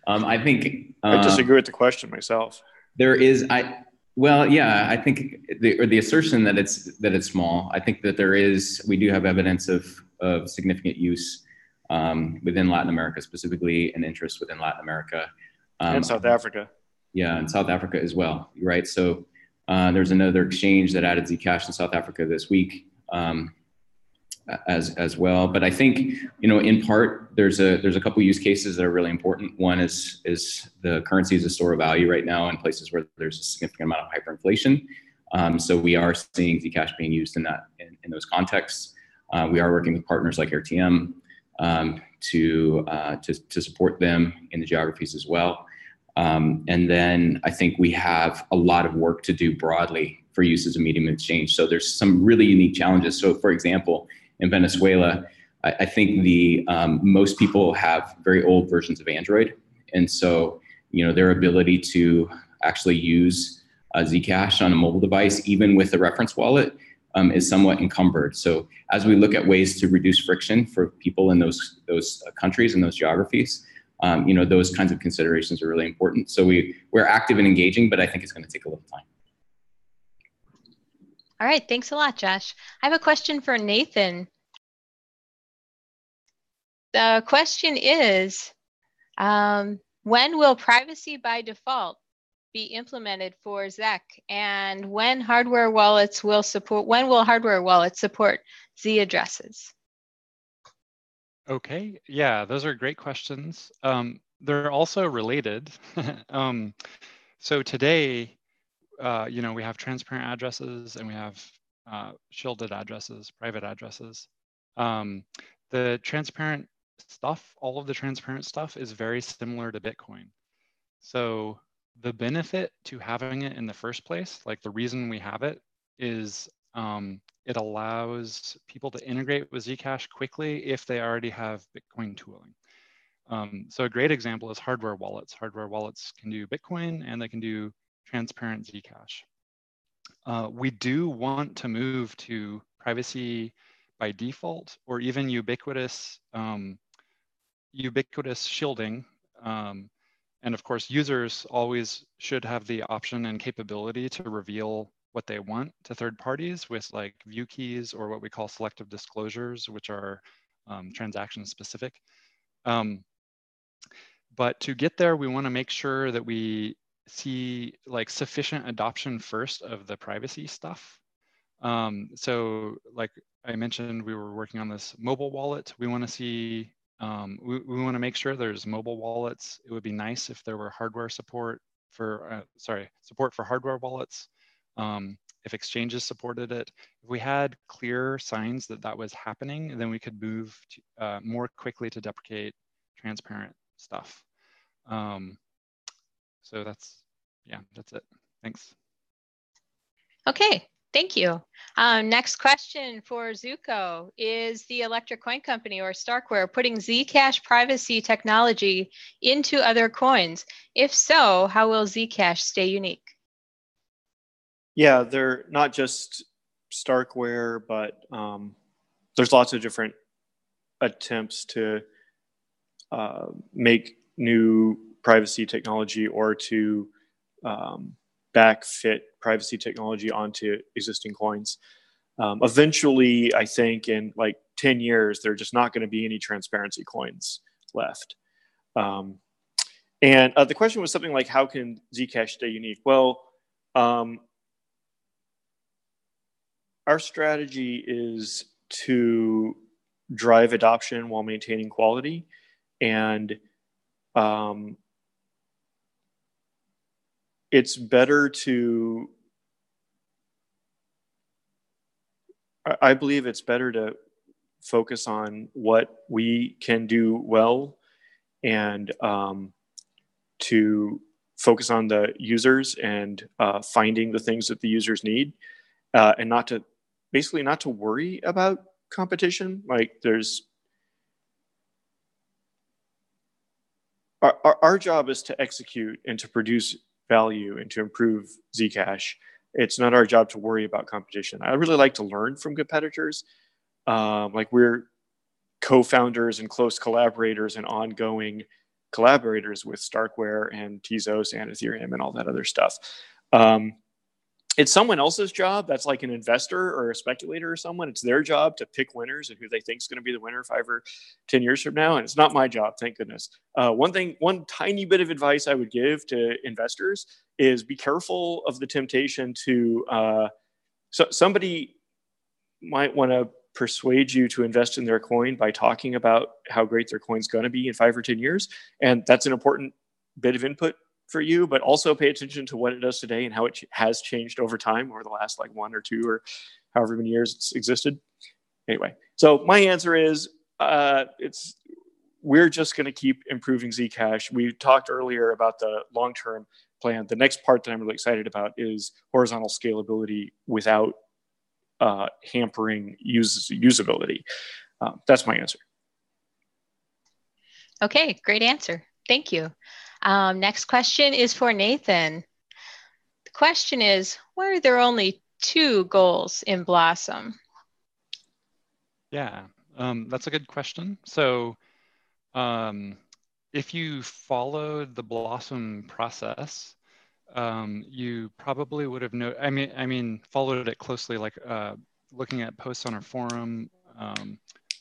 I think I disagree with the question myself. There is, well, yeah, I think the assertion that it's small. I think that we do have evidence of significant use within Latin America, specifically an interest within Latin America. And South Africa. Yeah, and South Africa as well, right? So there's another exchange that added Zcash in South Africa this week as well. But I think, in part, there's a couple use cases that are really important. One is the currency is a store of value right now in places where there's a significant amount of hyperinflation. So we are seeing Zcash being used in those contexts. We are working with partners like RTM to support them in the geographies as well. And then I think we have a lot of work to do broadly for use as a medium of exchange. So there's some really unique challenges. So for example, in Venezuela, I think most people have very old versions of Android. And so, their ability to actually use Zcash on a mobile device, even with a reference wallet, is somewhat encumbered. So as we look at ways to reduce friction for people in those countries and those geographies, those kinds of considerations are really important. So we're active and engaging, but I think it's going to take a little time. All right, thanks a lot, Josh. I have a question for Nathan. The question is, when will privacy by default be implemented for ZEC, and when will hardware wallets support Z addresses? Okay, yeah, those are great questions. They're also related. So today, we have transparent addresses and we have shielded addresses, private addresses. The transparent stuff, all of the transparent stuff is very similar to Bitcoin. So the benefit to having it in the first place, like the reason we have it, is it allows people to integrate with Zcash quickly if they already have Bitcoin tooling. So a great example is hardware wallets. Hardware wallets can do Bitcoin and they can do transparent Zcash. We do want to move to privacy by default or even ubiquitous shielding. And of course, users always should have the option and capability to reveal what they want to third parties with like view keys or what we call selective disclosures, which are transaction specific. But to get there, we want to make sure that we see like sufficient adoption first of the privacy stuff. So like I mentioned, we were working on this mobile wallet. We want to see, we want to make sure there's mobile wallets. It would be nice if there were hardware support for, support for hardware wallets. If exchanges supported it, if we had clear signs that that was happening, then we could move to, more quickly to deprecate transparent stuff. So that's it. Thanks. Okay, thank you. Next question for Zuko. Is the Electric Coin Company or Starkware putting Zcash privacy technology into other coins? If so, how will Zcash stay unique? Yeah, they're not just Starkware, but there's lots of different attempts to make new privacy technology or to backfit privacy technology onto existing coins. Eventually, I think in like 10 years, there are just not going to be any transparency coins left. And the question was something like, how can Zcash stay unique? Well, our strategy is to drive adoption while maintaining quality. And it's better to, I believe it's better to focus on what we can do well and to focus on the users and finding the things that the users need and not to worry about competition. Like our job is to execute and to produce value and to improve Zcash. It's not our job to worry about competition. I really like to learn from competitors. Like we're co-founders and close collaborators and ongoing collaborators with Starkware and Tezos and Ethereum and all that other stuff. It's someone else's job. That's like an investor or a speculator or someone. It's their job to pick winners and who they think is going to be the winner 5 or 10 years from now. And it's not my job, thank goodness. One tiny bit of advice I would give to investors is be careful of the temptation to, somebody might want to persuade you to invest in their coin by talking about how great their coin's going to be in 5 or 10 years. And that's an important bit of input for you, but also pay attention to what it does today and how it has changed over time over the last like 1 or 2 or however many years it's existed. Anyway, so my answer is we're just going to keep improving Zcash. We talked earlier about the long-term plan. The next part that I'm really excited about is horizontal scalability without hampering usability. That's my answer. Okay, great answer. Thank you. Next question is for Nathan. The question is, why are there only 2 goals in Blossom? Yeah, that's a good question. So if you followed the Blossom process, you probably would have followed it closely, like looking at posts on our forum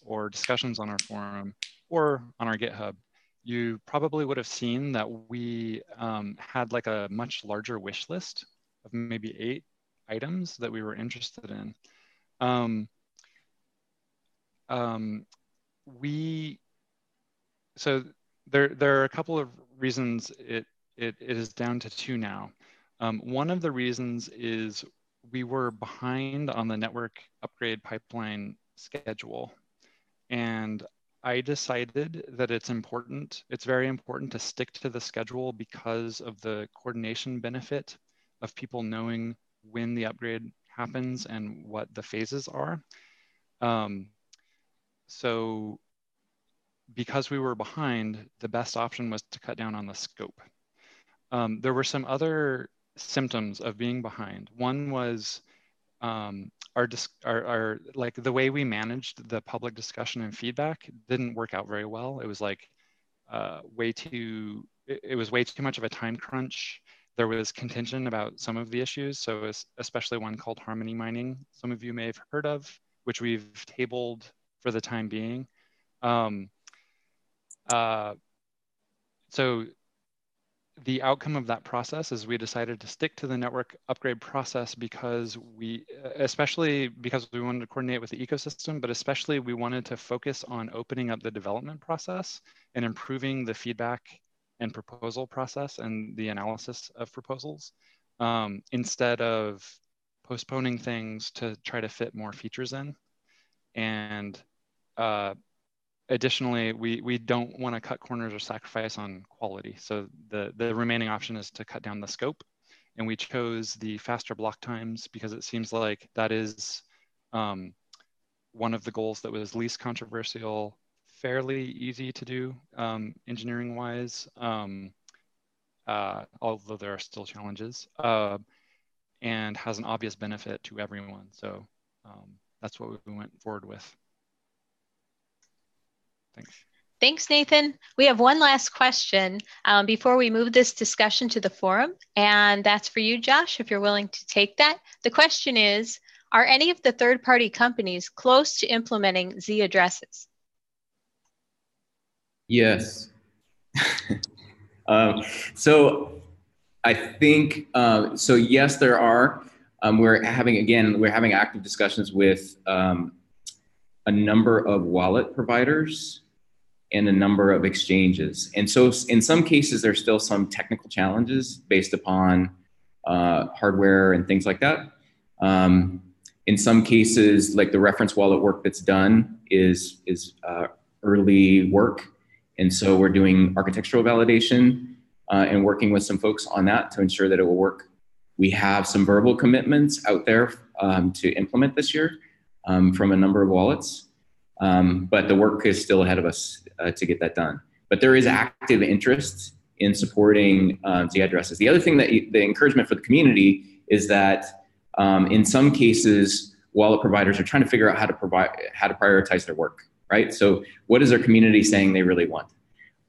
or discussions on our forum or on our GitHub. You probably would have seen that we had like a much larger wish list of maybe 8 items that we were interested in. So there are a couple of reasons it is down to 2 now. One of the reasons is we were behind on the network upgrade pipeline schedule. And I decided that it's very important to stick to the schedule because of the coordination benefit of people knowing when the upgrade happens and what the phases are. So because we were behind, the best option was to cut down on the scope. There were some other symptoms of being behind. One was like the way we managed the public discussion and feedback didn't work out very well. It was like way too much of a time crunch. There was contention about some of the issues. So especially one called harmony mining, some of you may have heard of, which we've tabled for the time being. So the outcome of that process is we decided to stick to the network upgrade process because especially because we wanted to coordinate with the ecosystem, but especially we wanted to focus on opening up the development process and improving the feedback and proposal process and the analysis of proposals instead of postponing things to try to fit more features in. And additionally, we don't want to cut corners or sacrifice on quality. So the remaining option is to cut down the scope. And we chose the faster block times because it seems like that is one of the goals that was least controversial, fairly easy to do engineering wise, although there are still challenges, and has an obvious benefit to everyone. So that's what we went forward with. Thanks. Thanks, Nathan. We have one last question before we move this discussion to the forum, and that's for you, Josh, if you're willing to take that. The question is, are any of the third-party companies close to implementing Z addresses? Yes. So I think, so yes, there are. We're having active discussions with a number of wallet providers and a number of exchanges. And so in some cases, there's still some technical challenges based upon hardware and things like that. In some cases, like the reference wallet work that's done is early work. And so we're doing architectural validation and working with some folks on that to ensure that it will work. We have some verbal commitments out there to implement this year from a number of wallets. But the work is still ahead of us to get that done. But there is active interest in supporting Z addresses. The other thing that the encouragement for the community is that in some cases, wallet providers are trying to figure out how to prioritize their work, right? So what is their community saying they really want?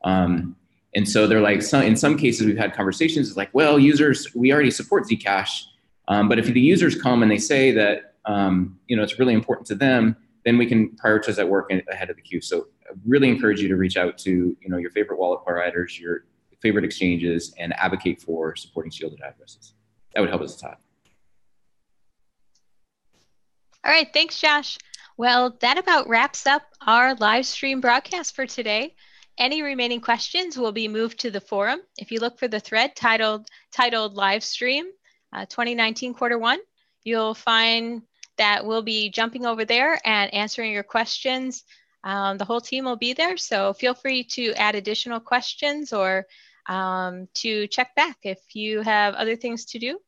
And so they're like, in some cases, we've had conversations it's like, well, users, we already support Zcash, but if the users come and they say that it's really important to them, then we can prioritize that work ahead of the queue. So I really encourage you to reach out to your favorite wallet providers, your favorite exchanges, and advocate for supporting shielded addresses. That would help us a lot. All right, thanks, Josh. Well, that about wraps up our live stream broadcast for today. Any remaining questions will be moved to the forum. If you look for the thread titled Livestream 2019 Q1, you'll find that we'll be jumping over there and answering your questions The whole team will be there, so feel free to add additional questions or to check back if you have other things to do.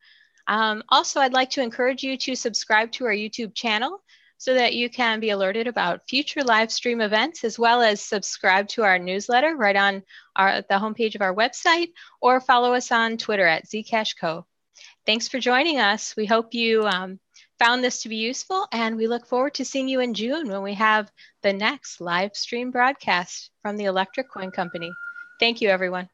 Also, I'd like to encourage you to subscribe to our YouTube channel so that you can be alerted about future live stream events, as well as subscribe to our newsletter right on the homepage of our website, or follow us on Twitter at ZCashCo. Thanks for joining us. We hope you found this to be useful, and we look forward to seeing you in June when we have the next live stream broadcast from the Electric Coin Company. Thank you, everyone.